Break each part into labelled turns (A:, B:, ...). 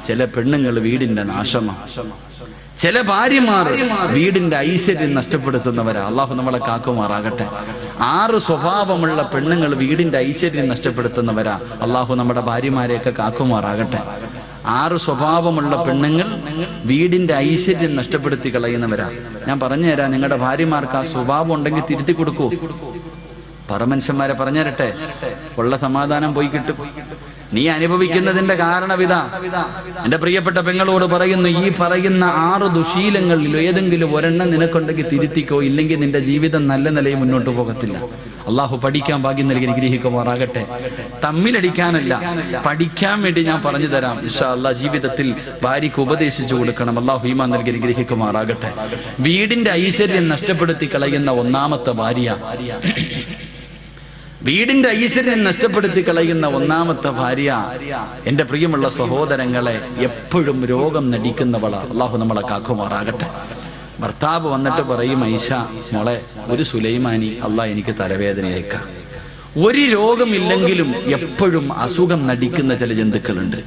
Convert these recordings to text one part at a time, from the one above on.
A: ചില പെണ്ണുങ്ങൾ വീടിന്റെ നാശമാണ്. ചില ഭാര്യമാർ വീടിന്റെ ഐശ്വര്യം നഷ്ടപ്പെടുത്തുന്നവരാ. അള്ളാഹു നമ്മളെ കാക്കുമാറാകട്ടെ. 6 സ്വഭാവമുള്ള പെണ്ണുങ്ങൾ വീടിന്റെ ഐശ്വര്യം നഷ്ടപ്പെടുത്തുന്നവരാ. അള്ളാഹു നമ്മുടെ ഭാര്യമാരെയൊക്കെ കാക്കുമാറാകട്ടെ. 6 സ്വഭാവമുള്ള പെണ്ണുങ്ങൾ വീടിന്റെ ഐശ്വര്യം നഷ്ടപ്പെടുത്തി കളയുന്നവരാ. ഞാൻ പറഞ്ഞുതരാം, നിങ്ങളുടെ ഭാര്യമാർക്ക് ആ സ്വഭാവം ഉണ്ടെങ്കിൽ തിരുത്തി കൊടുക്കൂ. പറമനുഷ്യന്മാരെ പറഞ്ഞു തരട്ടെ, ഉള്ള സമാധാനം പോയി കിട്ടും. നീ അനുഭവിക്കുന്നതിന്റെ കാരണവിതാ. എന്റെ പ്രിയപ്പെട്ട പെങ്ങളോട് പറയുന്നു, ഈ പറയുന്ന 6 ദുശീലങ്ങളിൽ ഏതെങ്കിലും ഒരെണ്ണം നിനക്കുണ്ടെങ്കിൽ തിരുത്തിക്കോ, ഇല്ലെങ്കിൽ നിന്റെ ജീവിതം നല്ല നിലയിൽ മുന്നോട്ട് പോകത്തില്ല. അള്ളാഹു പഠിക്കാൻ ഭാഗ്യം നൽകി അനുഗ്രഹിക്കുമാറാകട്ടെ. തമ്മിലടിക്കാനല്ല, പഠിക്കാൻ വേണ്ടി ഞാൻ പറഞ്ഞു തരാം. ഇൻഷാ അല്ലാഹ് ജീവിതത്തിൽ ഭാര്യയ്ക്ക് ഉപദേശിച്ചു കൊടുക്കണം. അള്ളാഹു ഈമാൻ നൽകി അനുഗ്രഹിക്കുമാറാകട്ടെ. വീടിന്റെ ഐശ്വര്യം നഷ്ടപ്പെടുത്തി കളയുന്ന ഒന്നാമത്തെ ഭാര്യ, വീടിന്റെ ഐശ്വര്യം നഷ്ടപ്പെടുത്തി കളയുന്ന ഒന്നാമത്തെ ഭാര്യ, എന്റെ പ്രിയമുള്ള സഹോദരങ്ങളെ, എപ്പോഴും രോഗം നടിക്കുന്നവള. അള്ളാഹു നമ്മളെ കാക്കുമാറാകട്ടെ. ഭർത്താവ് വന്നിട്ട് പറയും, ഐഷ മോളെ, ഒരു സുലൈമാനി അള്ളാഹ് എനിക്ക് തലവേദനയേക്കാം. ഒരു രോഗമില്ലെങ്കിലും എപ്പോഴും അസുഖം നടിക്കുന്ന ചില ജന്തുക്കളുണ്ട്.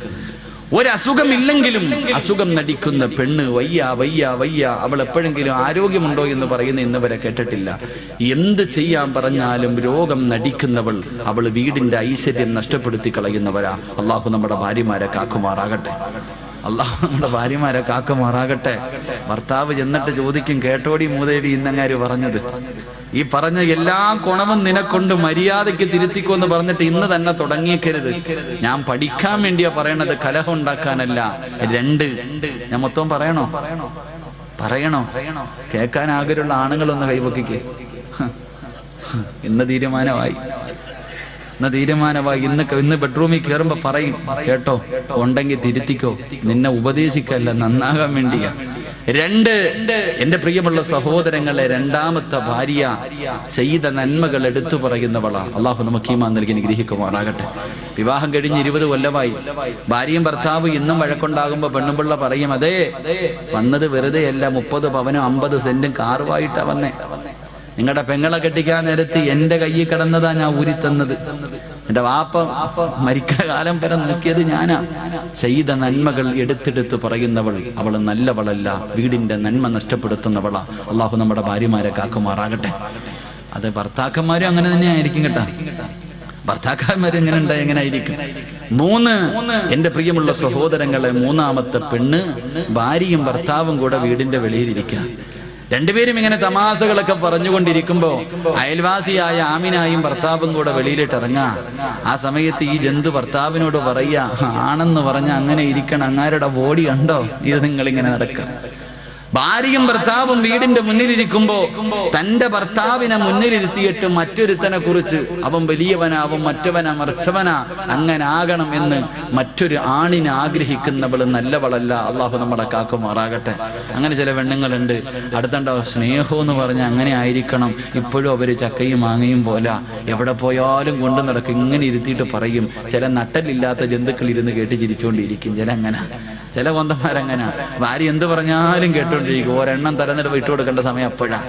A: ഒരസുഖമില്ലെങ്കിലും അസുഖം നടിക്കുന്ന പെണ്ണ്, വയ്യ വയ്യ വയ്യ, അവൾ എപ്പോഴെങ്കിലും ആരോഗ്യമുണ്ടോ എന്ന് പറയുന്ന ഇന്ന് വരെ കേട്ടിട്ടില്ല. എന്ത് ചെയ്യാൻ പറഞ്ഞാലും രോഗം നടിക്കുന്നവൾ, അവൾ വീടിന്റെ ഐശ്വര്യം നഷ്ടപ്പെടുത്തി കളയുന്നവരാ. അള്ളാഹു നമ്മുടെ ഭാര്യമാരെ കാക്കുമാറാകട്ടെ. അള്ളാഹു നമ്മുടെ ഭാര്യമാരെ കാക്കുമാറാകട്ടെ. ഭർത്താവ് ചെന്നിട്ട് ചോദിക്കും, കേട്ടോടി മൂദേവി ഇന്നങ്ങാര് പറഞ്ഞത്, ഈ പറഞ്ഞ എല്ലാ ഗുണവും നിനക്കൊണ്ട് മര്യാദയ്ക്ക് തിരുത്തിക്കോന്ന് പറഞ്ഞിട്ട് ഇന്ന് തന്നെ തുടങ്ങിയേക്കരുത്. ഞാൻ പഠിക്കാൻ വേണ്ടിയാ പറയണത്, കലഹം ഉണ്ടാക്കാനല്ല. 2 ഞാൻ മൊത്തം പറയണോ? കേൾക്കാൻ ആഗ്രഹമുള്ള ആണുങ്ങളൊന്ന് കൈവക്കിക്കേ. ഇന്ന് തീരുമാനമായി. ഇന്ന് ബെഡ്റൂമിൽ കയറുമ്പോ പറയും, കേട്ടോ, ഉണ്ടെങ്കിൽ തിരുത്തിക്കോ, നിന്നെ ഉപദേശിക്കല്ല, നന്നാകാൻ വേണ്ടിയാ. 2 എന്റെ പ്രിയമുള്ള സഹോദരങ്ങളെ, രണ്ടാമത്തെ ഭാര്യ ചെയ്ത നന്മകൾ എടുത്തു പറയുന്നവളാ. അള്ളാഹു നമുക്ക് ഈമാൻ നൽകി അനുഗ്രഹിക്കുമാറാകട്ടെ. വിവാഹം കഴിഞ്ഞ് 20 കൊല്ലമായി. ഭാര്യയും ഭർത്താവ് ഇന്നും വഴക്കുണ്ടാകുമ്പോ പെണ്ണുപിള്ള പറയും, അതേ വന്നത് വെറുതെ അല്ല, 30 പവനും 50 സെന്റും കാറുമായിട്ടാ വന്നേ. നിങ്ങളുടെ പെങ്ങളെ കെട്ടിക്കാൻ നേരത്ത് എന്റെ കയ്യിൽ കിടന്നതാ ഞാൻ ഊരിത്തന്നത്. എന്റെ വാപ്പ മരിക്കുന്ന കാലം വരെ നോക്കിയത് ഞാനാ. ചെയ്ത നന്മകൾ എടുത്തെടുത്ത് പറയുന്നവൾ, അവൾ നല്ലവളല്ല, വീടിന്റെ നന്മ നഷ്ടപ്പെടുത്തുന്നവളാ. അള്ളാഹു നമ്മുടെ ഭാര്യമാരെ കാക്കുമാറാകട്ടെ. അത് ഭർത്താക്കന്മാരും അങ്ങനെ തന്നെ ആയിരിക്കും കേട്ടാ. ഭർത്താക്കന്മാരും എങ്ങനെ ഉണ്ടായി എങ്ങനെ ആയിരിക്കും. 3 എന്റെ പ്രിയമുള്ള സഹോദരങ്ങളെ, മൂന്നാമത്തെ പെണ്ണ്, ഭാര്യയും ഭർത്താവും കൂടെ വീടിന്റെ വെളിയിലിരിക്കുക. 2 പേരും ഇങ്ങനെ തമാശകളൊക്കെ പറഞ്ഞുകൊണ്ടിരിക്കുമ്പോ അയൽവാസിയായ ആമിനായും ഭർത്താവും കൂടെ വെളിയിലിട്ട് ഇറങ്ങാ. ആ സമയത്ത് ഈ ജന്തു ഭർത്താവിനോട് പറയാ, ആണെന്ന് പറഞ്ഞ അങ്ങനെ ഇരിക്കണം, അങ്ങാരുടെ ബോഡി കണ്ടോ, ഇത് നിങ്ങളിങ്ങനെ നടക്കുക. ഭാര്യയും ഭർത്താവും വീടിന്റെ മുന്നിലിരിക്കുമ്പോ തന്റെ ഭർത്താവിനെ മുന്നിലിരുത്തിയിട്ട് മറ്റൊരുത്തനെ കുറിച്ച്, അവൻ വലിയവനാവും, മറ്റവനാ മറിച്ചവനാ, അങ്ങനെ ആകണം എന്ന് മറ്റൊരു ആണിനെ ആഗ്രഹിക്കുന്നവൾ നല്ലവളല്ല. അള്ളാഹു നമ്മളെ കാക്കുമാറാകട്ടെ. അങ്ങനെ ചില പെണ്ണുങ്ങളുണ്ട്, അടുത്തുണ്ടോ സ്നേഹം എന്ന് പറഞ്ഞ അങ്ങനെ ആയിരിക്കണം, ഇപ്പോഴും അവര് ചക്കയും മാങ്ങയും പോലെ എവിടെ പോയാലും കൊണ്ടു നടക്കും. ഇങ്ങനെ ഇരുത്തിയിട്ട് പറയും. ചില നട്ടലില്ലാത്ത ജന്തുക്കൾ ഇരുന്ന് കേട്ട് ചിരിച്ചുകൊണ്ടിരിക്കും. ചില കൊന്തന്മാരങ്ങനെ ഭാര്യ എന്ത് പറഞ്ഞാലും കേട്ടോണ്ടിരിക്കും. ഒരെണ്ണം തരന്നിട്ട് ഇട്ട് കൊടുക്കേണ്ട സമയം അപ്പോഴാ.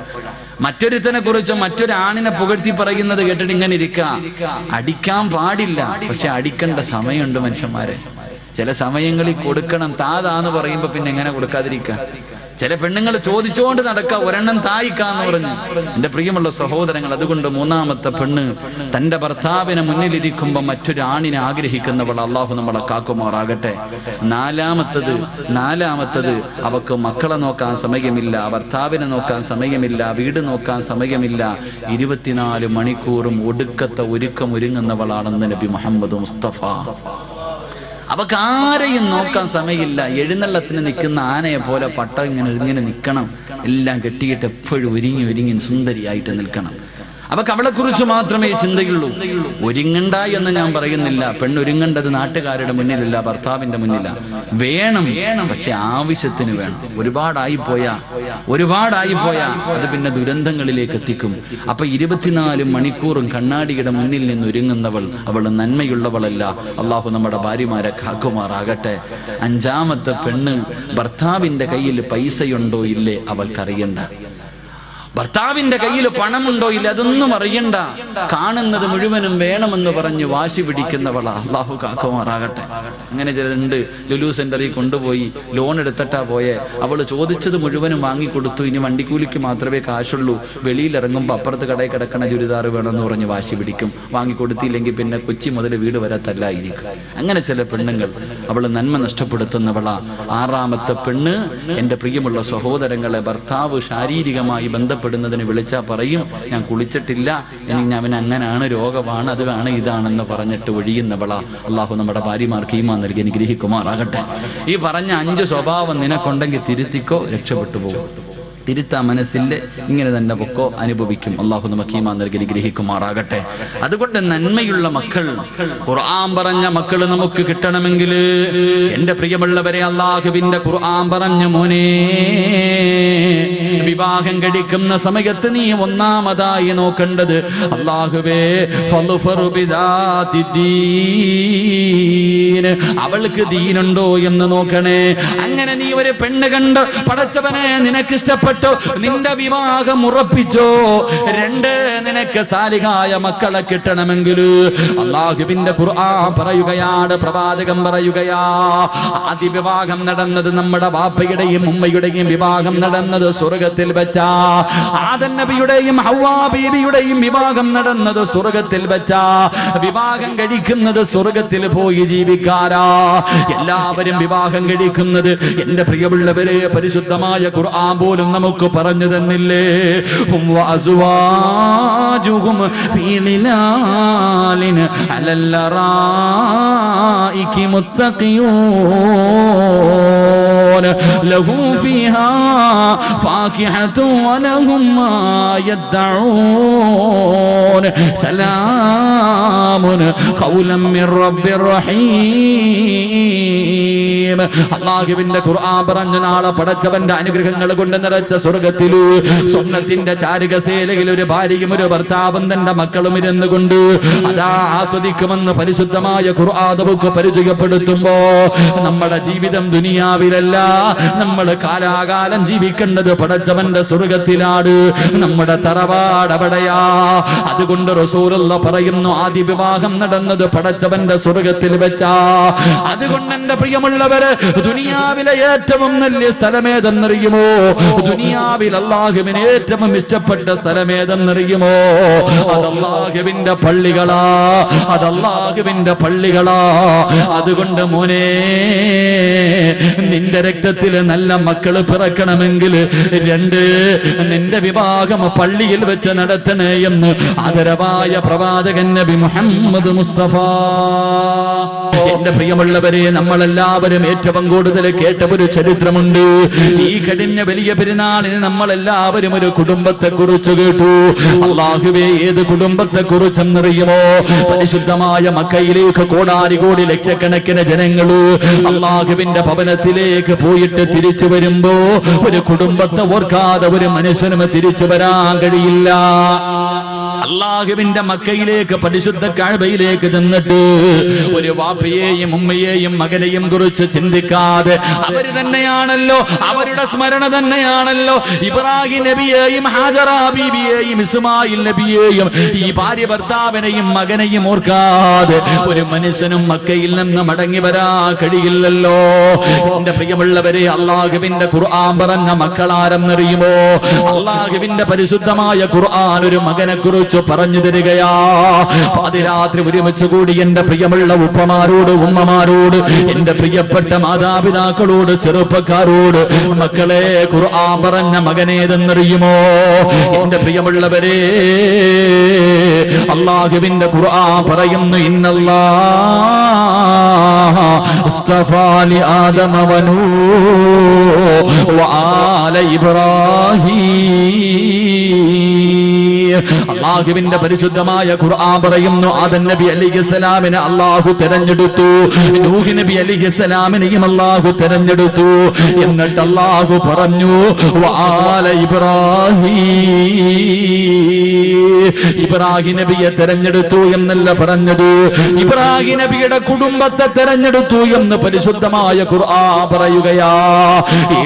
A: മറ്റൊരുത്തനെ കുറിച്ച് മറ്റൊരാണിനെ പുകഴ്ത്തി പറയുന്നത് കേട്ടിട്ട് ഇങ്ങനെ അടിക്കാൻ പാടില്ല, പക്ഷെ അടിക്കേണ്ട സമയമുണ്ട് മനുഷ്യന്മാരെ. ചില സമയങ്ങളിൽ കൊടുക്കണം. താതാന്ന് പറയുമ്പോ പിന്നെ എങ്ങനെ കൊടുക്കാതിരിക്കുക. ചില പെണ്ണുങ്ങൾ ചോദിച്ചുകൊണ്ട് നടക്കുക, ഒരെണ്ണം തായിക്കാന്ന് പറഞ്ഞു. എന്റെ പ്രിയമുള്ള സഹോദരങ്ങൾ, അതുകൊണ്ട് മൂന്നാമത്തെ പെണ്ണ് തന്റെ ഭർത്താവിനെ മുന്നിലിരിക്കുമ്പോ മറ്റൊരു ആണിനെ ആഗ്രഹിക്കുന്നവൾ. അള്ളാഹു നമ്മളെ കാക്കുമാറാകട്ടെ. നാലാമത്തത് അവക്ക് മക്കളെ നോക്കാൻ സമയമില്ല, ഭർത്താവിനെ നോക്കാൻ സമയമില്ല, വീട് നോക്കാൻ സമയമില്ല. 24 മണിക്കൂറും ഒടുക്കത്തെ ഒരുങ്ങുന്നവളാണെന്ന് നബി മുഹമ്മദ് മുസ്തഫ. അവക്ക് ആരെയും നോക്കാൻ സമയമില്ല. എഴുന്നള്ളത്തിന് നിൽക്കുന്ന ആനയെ പോലെ പട്ട ഇങ്ങനെ നിൽക്കണം. എല്ലാം കെട്ടിയിട്ട് എപ്പോഴും ഒരുങ്ങി സുന്ദരിയായിട്ട് നിൽക്കണം. അവക്ക് അവളെ കുറിച്ച് മാത്രമേ ചിന്തയുള്ളൂ. ഒരുങ്ങണ്ട എന്ന് ഞാൻ പറയുന്നില്ല. പെണ്ണൊരുങ്ങേണ്ടത് നാട്ടുകാരുടെ മുന്നിലല്ല, ഭർത്താവിന്റെ മുന്നില. വേണം, പക്ഷെ ആവശ്യത്തിന് വേണം. ഒരുപാടായിപ്പോയാ അത് പിന്നെ ദുരന്തങ്ങളിലേക്ക് എത്തിക്കും. അപ്പൊ 24 മണിക്കൂറും കണ്ണാടിയുടെ മുന്നിൽ നിന്ന് ഒരുങ്ങുന്നവൾ അവൾ നന്മയുള്ളവളല്ല. അള്ളാഹു നമ്മുടെ ഭാര്യമാരെ കാക്കുമാറാകട്ടെ. 5ാമത്തെ പെണ്ണ്, ഭർത്താവിന്റെ കയ്യിൽ പൈസയുണ്ടോ ഇല്ലേ അവൾക്കറിയണ്ട. ഭർത്താവിന്റെ കയ്യിൽ പണമുണ്ടോ ഇല്ല അതൊന്നും അറിയണ്ട, കാണുന്നത് മുഴുവനും വേണമെന്ന് പറഞ്ഞ് വാശി പിടിക്കുന്നവളാ. അള്ളാഹു കാക്കുമാറാകട്ടെ. അങ്ങനെ ചിലരുണ്ട്, ലുലു സെന്ററിൽ കൊണ്ടുപോയി ലോൺ എടുത്തിട്ടാ പോയെ, അവള് ചോദിച്ചത് മുഴുവനും വാങ്ങിക്കൊടുത്തു, ഇനി വണ്ടിക്കൂലിക്ക് മാത്രമേ കാശുള്ളൂ, വെളിയിൽ ഇറങ്ങുമ്പോൾ അപ്പുറത്ത് കടയിൽ കിടക്കണ ചുരിദാർ വേണമെന്ന് പറഞ്ഞ് വാശി പിടിക്കും. വാങ്ങിക്കൊടുത്തില്ലെങ്കിൽ പിന്നെ കൊച്ചി മുതൽ വീട് വരെ തല്ലായിരിക്കും. അങ്ങനെ ചില പെണ്ണുങ്ങൾ, അവള് നന്മ നഷ്ടപ്പെടുത്തുന്നവളാ. ആറാമത്തെ പെണ്ണ്, എന്റെ പ്രിയമുള്ള സഹോദരങ്ങളെ, ഭർത്താവ് ശാരീരികമായി ബന്ധപ്പെടുന്നതിന് വിളിച്ചാൽ പറയും ഞാൻ കുളിച്ചിട്ടില്ല, എനിക്ക് അവൻ അങ്ങനാണ്, രോഗമാണ്, അതാണ് ഇതാണെന്ന് പറഞ്ഞിട്ട് ഒഴിയുന്നവളാ. അള്ളാഹു നമ്മുടെ ഭാര്യമാർക്ക് ഈമാൻ നൽകി അനുഗ്രഹിക്കുമാറാകട്ടെ. ഈ പറഞ്ഞ 5 സ്വഭാവം നിനക്കുണ്ടെങ്കിൽ തിരുത്തിക്കോ, രക്ഷപ്പെട്ടു പോകും. തിരുത്താ മനസ്സില്ല, ഇങ്ങനെ തന്നെ പൊക്കോ, അനുഭവിക്കും. അള്ളാഹു നമുക്ക് ഈമാൻ നൽകി ഗ്രഹിക്കുമാറാകട്ടെ. അതുകൊണ്ട് നന്മയുള്ള മക്കൾ, ഖുർആൻ പറഞ്ഞ മക്കൾ നമുക്ക് കിട്ടണമെങ്കിൽ എന്റെ പ്രിയമുള്ളവരെ, അള്ളാഹുവിന്റെ ഖുർആൻ പറഞ്ഞ മോനെ, വിവാഹം കഴിക്കുന്ന സമയത്ത് നീ ഒന്നാമതായി നോക്കേണ്ടത് അല്ലാഹുവേ ഫളുഫറു ബിദാതിദ്ദീൻ, അവൾക്ക് ദീനുണ്ടോ എന്ന് നോക്കണേ. അങ്ങനെ നീ ഒരു പെണ്ണ് കണ്ട് പടച്ചവനെ നിനക്ക് ഇഷ്ടപ്പെട്ടു, നിന്റെ വിവാഹം ഉറപ്പിച്ചോ. 2, നിനക്ക് സാലിഹായ മക്കളെ കിട്ടണമെങ്കിൽ അല്ലാഹുവിന്റെ ഖുർആൻ പറയുകയാണ്, പ്രവാചകൻ പറയുകയാ, ആദ്യ വിവാഹം നടന്നത് നമ്മുടെ ബാപ്പയുടെയും ഉമ്മയുടെയും വിവാഹം നടന്നത് സ്വർഗ്ഗത്തിൽ വെച്ചാ. ആദം നബിയുടെയും ഹവ്വാ ബീവിയുടെയും വിവാഹം നടന്നത് സ്വർഗ്ഗത്തിൽ വെച്ചാ. വിവാഹം കഴിക്കുന്നത് സ്വർഗ്ഗത്തിൽ പോയി ജീവിക്കാരാ. എല്ലാവരും വിവാഹം കഴിക്കുന്നത്, എന്റെ പ്രിയമുള്ളവരെ, പരിശുദ്ധമായ ഖുർആൻ പോലും നമുക്ക് പറഞ്ഞു തന്നില്ലേ, ഹും വഅസ്വാജുഹും ഫീ ളിലാലിൻ അലൽ ലറായികി മുത്തഖിയൂൻ ലഹും ഫീഹാ ഫാകിഹത്തു വലഹും മാ യദ്ദഊൻ സലാമുൻ ഖൗലൻ മിർ റബ്ബിർ റഹീം. അല്ലാഹുവിന്റെ ഖുർആൻ പറഞ്ഞ നാളെ പടച്ചവന്റെ അനുഗ്രഹങ്ങൾ കൊണ്ട് നിറച്ച സ്വർഗ്ഗത്തില് സ്വർണ്ണത്തിന്റെ ചാരുകസേലയിൽ ഒരു ഭാര്യയും ഒരു ഭർത്താവും തന്റെ മക്കളും ഇരുന്നു കൊണ്ട് അതാ ആസ്വദിക്കുമെന്ന് പരിശുദ്ധമായ ഖുർആൻ നമുക്ക് പരിചയപ്പെടുത്തുമ്പോ, നമ്മുടെ ജീവിതം ദുനിയാവിലല്ല, നമ്മൾ കാലാകാലം ജീവിക്കേണ്ടത് പടച്ചവന്റെ സ്വർഗ്ഗത്തിലാണ്. നമ്മുടെ തറവാട് അവിടെയാ. അതുകൊണ്ട് റസൂലുള്ള പറയുന്നു, ആദ്യ വിവാഹം നടന്നത് പടച്ചവന്റെ സ്വർഗ്ഗത്തിൽ വെച്ചാ. അതുകൊണ്ട് എന്റെ പ്രിയമുള്ളവര്, ദുനിയാവിലെ ഏറ്റവും വലിയ സ്ഥലമേതെന്നറിയുമോ? ദുനിയാവിൽ അല്ലാഹുവിന് ഏറ്റവും ഇഷ്ടപ്പെട്ട സ്ഥലമേതെന്നറിയുമോ? അതല്ലാഹുവിന്റെ പള്ളികളാ, അതല്ലാഹുവിന്റെ പള്ളികളാ. അതുകൊണ്ട് മോനെ, നിന്റെ രക്തത്തിൽ നല്ല മക്കള് പിറക്കണമെങ്കിൽ 2, നിന്റെ വിവാഹം പള്ളിയിൽ വെച്ച് നടത്തണേ എന്ന് ആദരവായ പ്രവാചകൻ നബി മുഹമ്മദ് മുസ്തഫ. എന്റെ പ്രിയമുള്ളവരെ, നമ്മളെല്ലാവരും ഏറ്റവും കൂടുതൽ കേട്ട ഒരു ചരിത്രമുണ്ട്. ഈ കഴിഞ്ഞ വലിയ പെരുന്നാളിന് നമ്മളെല്ലാവരും ഒരു കുടുംബത്തെ കുറിച്ച് കേട്ടു. അല്ലാഹുവേ, ഏത് കുടുംബത്തെ കുറിച്ചെന്നറിയുമോ? പരിശുദ്ധമായ മക്കയിലേക്ക് കോടാനുകോടി ലക്ഷക്കണക്കിന് ജനങ്ങള് അല്ലാഹുവിന്റെ ഭവനത്തിലേക്ക് പോയിട്ട് തിരിച്ചു വരുമ്പോ ഒരു കുടുംബത്തെ ഓർക്കാതെ ഒരു മനുഷ്യനും തിരിച്ചു വരാൻ കഴിയില്ല. അല്ലാഹുവിന്റെ മക്കയിലേക്ക്, പരിശുദ്ധ കഅബയിലേക്ക് ചെന്നിട്ട് ഒരു വാപ്പയെയും ഉമ്മയെയും മകനെയും കുറിച്ച് ചിന്തിക്കാതെ, അവര് തന്നെയാണല്ലോ, അവരുടെ സ്മരണ തന്നെയാണല്ലോ ഇബ്രാഹിം നബിയെയും ഹാജറ ബീവിയെയും ഇസ്മായിൽ നബിയെയും ഈ ഭാര്യ ഭർത്താവിനെയും മകനെയും ഓർക്കാതെ ഒരു മനുഷ്യനും മക്കയിൽ നിന്ന് മടങ്ങി വരാൻ കഴിയില്ലല്ലോ. എന്റെ പ്രിയമുള്ളവരെ, അല്ലാഹുവിന്റെ ഖുർആൻ പറഞ്ഞ മക്കളാരെന്നറിയുമോ? അല്ലാഹുവിന്റെ പരിശുദ്ധമായ ഖുർആൻ ഒരു മകനെ കുറിച്ച് പറഞ്ഞു തരികയാ. പാതിരാത്രി ഒരുമിച്ച് കൂടി എന്റെ പ്രിയമുള്ള ഉപ്പമാരോട്, ഉമ്മമാരോട്, എന്റെ പ്രിയപ്പെട്ട മാതാപിതാക്കളോട്, ചെറുപ്പക്കാരോട്, മക്കളെ, ഖുർആൻ പറഞ്ഞ മകനേതെന്നറിയുമോ? എന്റെ പ്രിയമുള്ളവരെ, അല്ലാഹുവിന്റെ ഖുർആൻ പറയുന്നു, ഇന്നല്ലാഹ ഇസ്തഫാ ലി ആദമ വനൂഹ വആല ഇബ്രാഹീം അല്ലാഹുവിന്റെ പരിശുദ്ധമായ ഖുർആൻ പറയുന്നു ആദം നബി അലൈഹിസ്സലാമിനെ അല്ലാഹു തിരഞ്ഞെടുത്തു, നൂഹ് നബി അലൈഹിസ്സലാമിനെയും അല്ലാഹു തിരഞ്ഞെടുത്തു. എന്നിട്ട് അല്ലാഹു പറഞ്ഞു വആല ഇബ്രാഹിം നബിയെ തിരഞ്ഞെടുത്തു എന്നല്ല പറഞ്ഞത്, ഇബ്രാഹിം നബിയുടെ കുടുംബത്തെ തിരഞ്ഞെടുത്തു എന്ന് പരിശുദ്ധമായ ഖുർആൻ പറയുകയാ.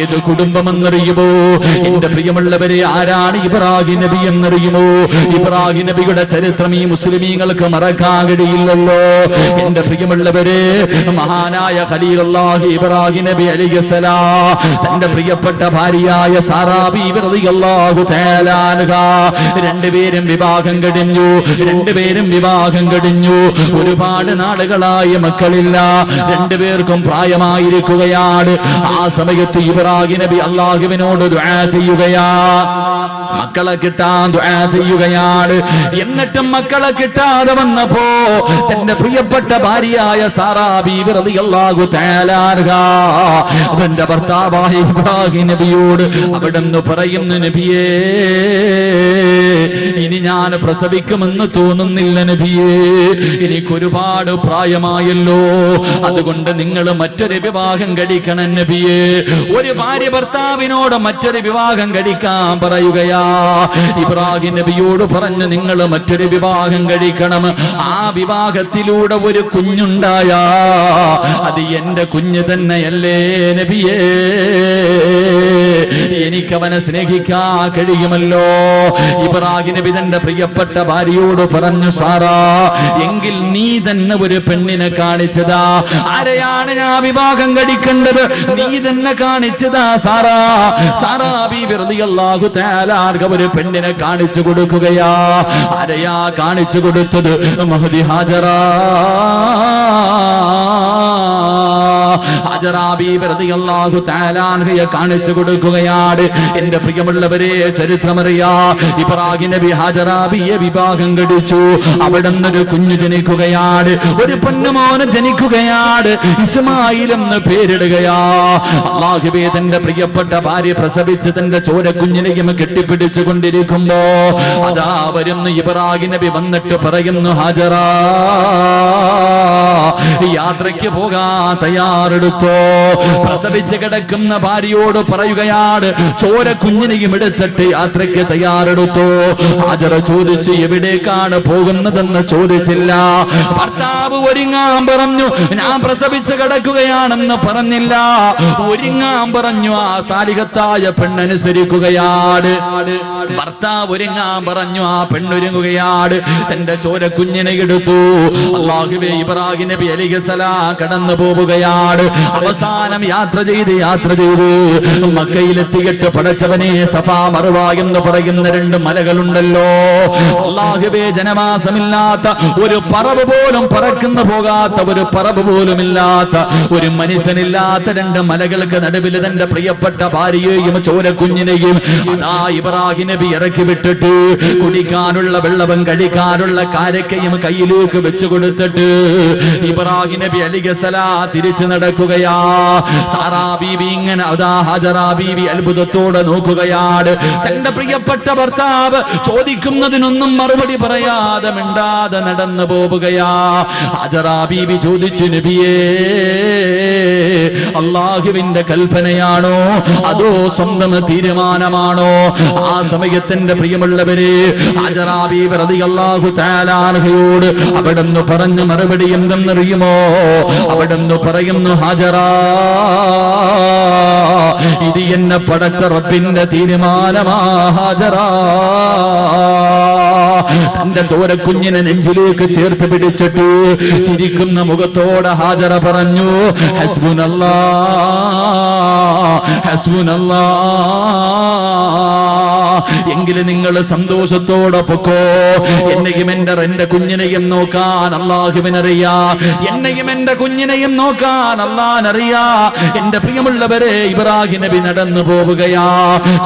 A: ഏത് കുടുംബമെന്നറിയുമോ എന്റെ പ്രിയമുള്ളവരെ? ആരാണ് ഇബ്രാഹിം നബി എന്നറിയുമോ? ഇബ്രാഹിം നബിയുടെ ചരിത്രം ഈ മുസ്ലിമീങ്ങൾക്ക് മറക്കാൻ കഴിയില്ലല്ലോ. എന്റെ പ്രിയമുള്ളവരെ, മഹാനായ ഖലീലുള്ളാഹി ഇബ്രാഹിം നബി അലൈഹിസ്സലാം തന്റെ പ്രിയപ്പെട്ട ഭാര്യയായ സാറാ ബീവി റളിയല്ലാഹു തആല അൻഹാ രണ്ടുപേരും വിവാഹം കഴിഞ്ഞു. ഒരുപാട് നാളുകളായി മക്കളില്ല, രണ്ടുപേർക്കും പ്രായമായിരിക്കുകയാണ്. ആ സമയത്ത് ഇബ്രാഹിം നബി അല്ലാഹുവിനോട് ദുആ ചെയ്യുകയാ, മക്കളെ കിട്ടാൻ ദുആ ചെയ്യുകയാണ്. എന്നിട്ടും മക്കളെ കിട്ടാതെ വന്നപ്പോ തന്റെ പ്രിയപ്പെട്ട ഭാര്യയായ സാറാ ബീവി റളിയല്ലാഹു തആല അൻഹാ തന്റെ ഭർത്താവായ ഇബ്രാഹിം നബിയോട് അവിടുന്ന് പറയുന്നു, നബിയേ ഇനി ഞാൻ പ്രസവിക്കുമെന്ന് തോന്നുന്നില്ല നബിയേ, എനിക്കൊരുപാട് പ്രായമായല്ലോ, അതുകൊണ്ട് നിങ്ങൾ മറ്റൊരു വിവാഹം കഴിക്കണം നബിയേ. ഒരു ഭാര്യ ഭർത്താവിനോട് മറ്റൊരു വിവാഹം കഴിക്കാൻ പറയുകയാ. ഇബ്രാഹിം നബിയോട് പറഞ്ഞു, നിങ്ങൾ മറ്റൊരു വിവാഹം കഴിക്കണം, ആ വിവാഹത്തിലൂടെ ഒരു കുഞ്ഞുണ്ടായാ അത് എന്റെ കുഞ്ഞ് തന്നെയല്ലേ നബിയേ, എനിക്കവനെ സ്നേഹിക്കാൻ കഴിയുമല്ലോ. ഇബ്രാഹിം നബി തന്റെ പ്രിയപ്പെട്ട ഭാര്യയോട് പറഞ്ഞു, സാറാ എങ്കിൽ നീ തന്നെ ഒരു പെണ്ണിനെ കാണിച്ചതാ. ആരെയാണ് ഞാൻ വിവാഹം കഴിക്കേണ്ടത്? നീ തന്നെ കാണിച്ചതാ സാറാ. സാറാ ബീവി റളിയല്ലാഹു തആല അൻഹ ഒരു പെണ്ണിനെ കാണിച്ചു കൊടുക്കുകയാ. ആരെയാ കാണിച്ചു കൊടുത്തത്? മഹദി ഹാജറാ. ഹാജറാ ബീവി റളിയല്ലാഹു തആല അൻഹയെ കാണിച്ചു കൊടുക്കുകയാണ്. എന്റെ പ്രിയമുള്ളവരെ, ചരിത്രമറിയാ, ഇബ്രാഹിം നബി ഹാജറാ ബിയെ വിവാഹം കഴിച്ചു. അവിടെ നിന്നൊരു കുഞ്ഞു ജനിക്കുകയാണ്, ഒരു പൊന്നുമോന് ജനിക്കുകയാണ്. ഇസ്മായിൽ എന്ന് പേരിടുകയാ. അല്ലാഹുവേ, തന്റെ പ്രിയപ്പെട്ട ഭാര്യ പ്രസവിച്ച് തന്റെ ചോരക്കുഞ്ഞിനെയും കെട്ടിപ്പിടിച്ചു കൊണ്ടിരിക്കുമ്പോ അതാ വരുന്നു ഇബ്രാഹിം നബി. വന്നിട്ട് പറയുന്നു, ഹാജറാ യാത്രയ്ക്ക് പോകാൻ തയ്യാറെടുത്തോ. പ്രസവിച്ച് കിടക്കുന്ന ഭാര്യയോട് പറയുകയാണ്, ചോര കുഞ്ഞിനെയും എടുത്തിട്ട് യാത്രയ്ക്ക് തയ്യാറെടുത്തോ. ഹാജറ ചോദിച്ചു, എവിടേക്കാണ് പോകുന്നതെന്ന് ചോദിച്ചില്ല. ഭർത്താവ് ഒരുങ്ങാൻ പറഞ്ഞു, ഞാൻ പ്രസവിച്ച് കിടക്കുകയാണെന്ന് പറഞ്ഞില്ല, ഒരുങ്ങാൻ പറഞ്ഞു. ആ സാലിഹത്തായ പെണ്ണനുസരിക്കുകയാണ്. ഭർത്താവ് ഒരുങ്ങാൻ പറഞ്ഞു, ആ പെണ്ണൊരുങ്ങുകയാണ്. തന്റെ ചോര കുഞ്ഞിനെ എടുത്തു. അല്ലാഹുവേ, ഇബ്രാഹിം നബി അലൈഹിസ്സലാം കടന്നു പോവുകയാണ്. അവസാനം യാത്ര ചെയ്ത് മക്കയിലെത്തിയിട്ട് പടച്ചവനെ, സഫാ മർവ എന്ന് പറയുന്ന രണ്ട് മലകളുണ്ടല്ലോ. അല്ലാഹുവേ, ജനവാസമില്ലാത്ത ഒരു പറവ് പോലും പറക്കുന്ന പോകാത്ത ഒരു പറവ് പോലും ഇല്ലാത്ത ഒരു മനുഷ്യനില്ലാത്ത രണ്ട് മലകൾക്ക് നടുവിൽ തന്റെ പ്രിയപ്പെട്ട ഭാര്യയെയും ചോരക്കുഞ്ഞിനെയും അതാ ഇബ്രാഹിം നബി ഇറക്കി വിട്ടിട്ട് കുടിക്കാനുള്ള വെള്ളവും കഴിക്കാനുള്ള കാരക്കയും കയ്യിലേക്ക് വെച്ചു കൊടുത്തിട്ട് ഇബ്രാഹിം നബി അലൈഹിസ്സലാം തിരിച്ചു നടക്കുകയാ. സാറാ ബീവി ഇങ്ങനെ അതാ ഹാജറാ ബീവി അത്ഭുതത്തോടെ നോക്കുകയാണ്. തന്റെ പ്രിയപ്പെട്ട ഭർത്താവ് ചോദിക്കുന്നതിനൊന്നും മറുപടി പറയാതെ മിണ്ടാതെ നടന്നു പോവുകയാ. ഹാജറാ ബീവി ചോദിച്ചു, നബിയേ അല്ലാഹുവിന്റെ കൽപ്പനയാണോ അതോ സ്വന്തം തീരുമാനമാണോ? ആ സമയത്തിന്റെ പ്രിയമുള്ളവരെ, ഹാജറാ ബീവി റളിയല്ലാഹു തആല അൻഹയോട് അവിടുന്ന് പറഞ്ഞ മറുപടി എന്തെന്നറിയുമോ? അവിടുന്ന് പറയുന്നു, ഹാജറാ ഇത് എന്നെ പടച്ച റബ്ബിന്റെ തീരുമാനമാ ഹാജറാ. തന്റെ തോരക്കുഞ്ഞിനെ നെഞ്ചിലേക്ക് ചേർത്ത് പിടിച്ചിട്ട് ചിരിക്കുന്ന മുഖത്തോടെ ഹാജറ പറഞ്ഞു, ഹസ്ബുനല്ലാ ഹസ്ബുനല്ലാ, എങ്കിലും നിങ്ങൾ സന്തോഷത്തോടെ പൊക്കോ. എന്നെയും എന്റെ കുഞ്ഞിനെയും നോക്കാൻ അല്ലാഹുവിനറിയാ, എന്നെയും എന്റെ കുഞ്ഞിനെയും നോക്കാൻ അല്ലാഹുവിനറിയാ. എന്റെ പ്രിയമുള്ളവരെ, ഇബ്രാഹിം നബി നടന്നു പോവുകയാ.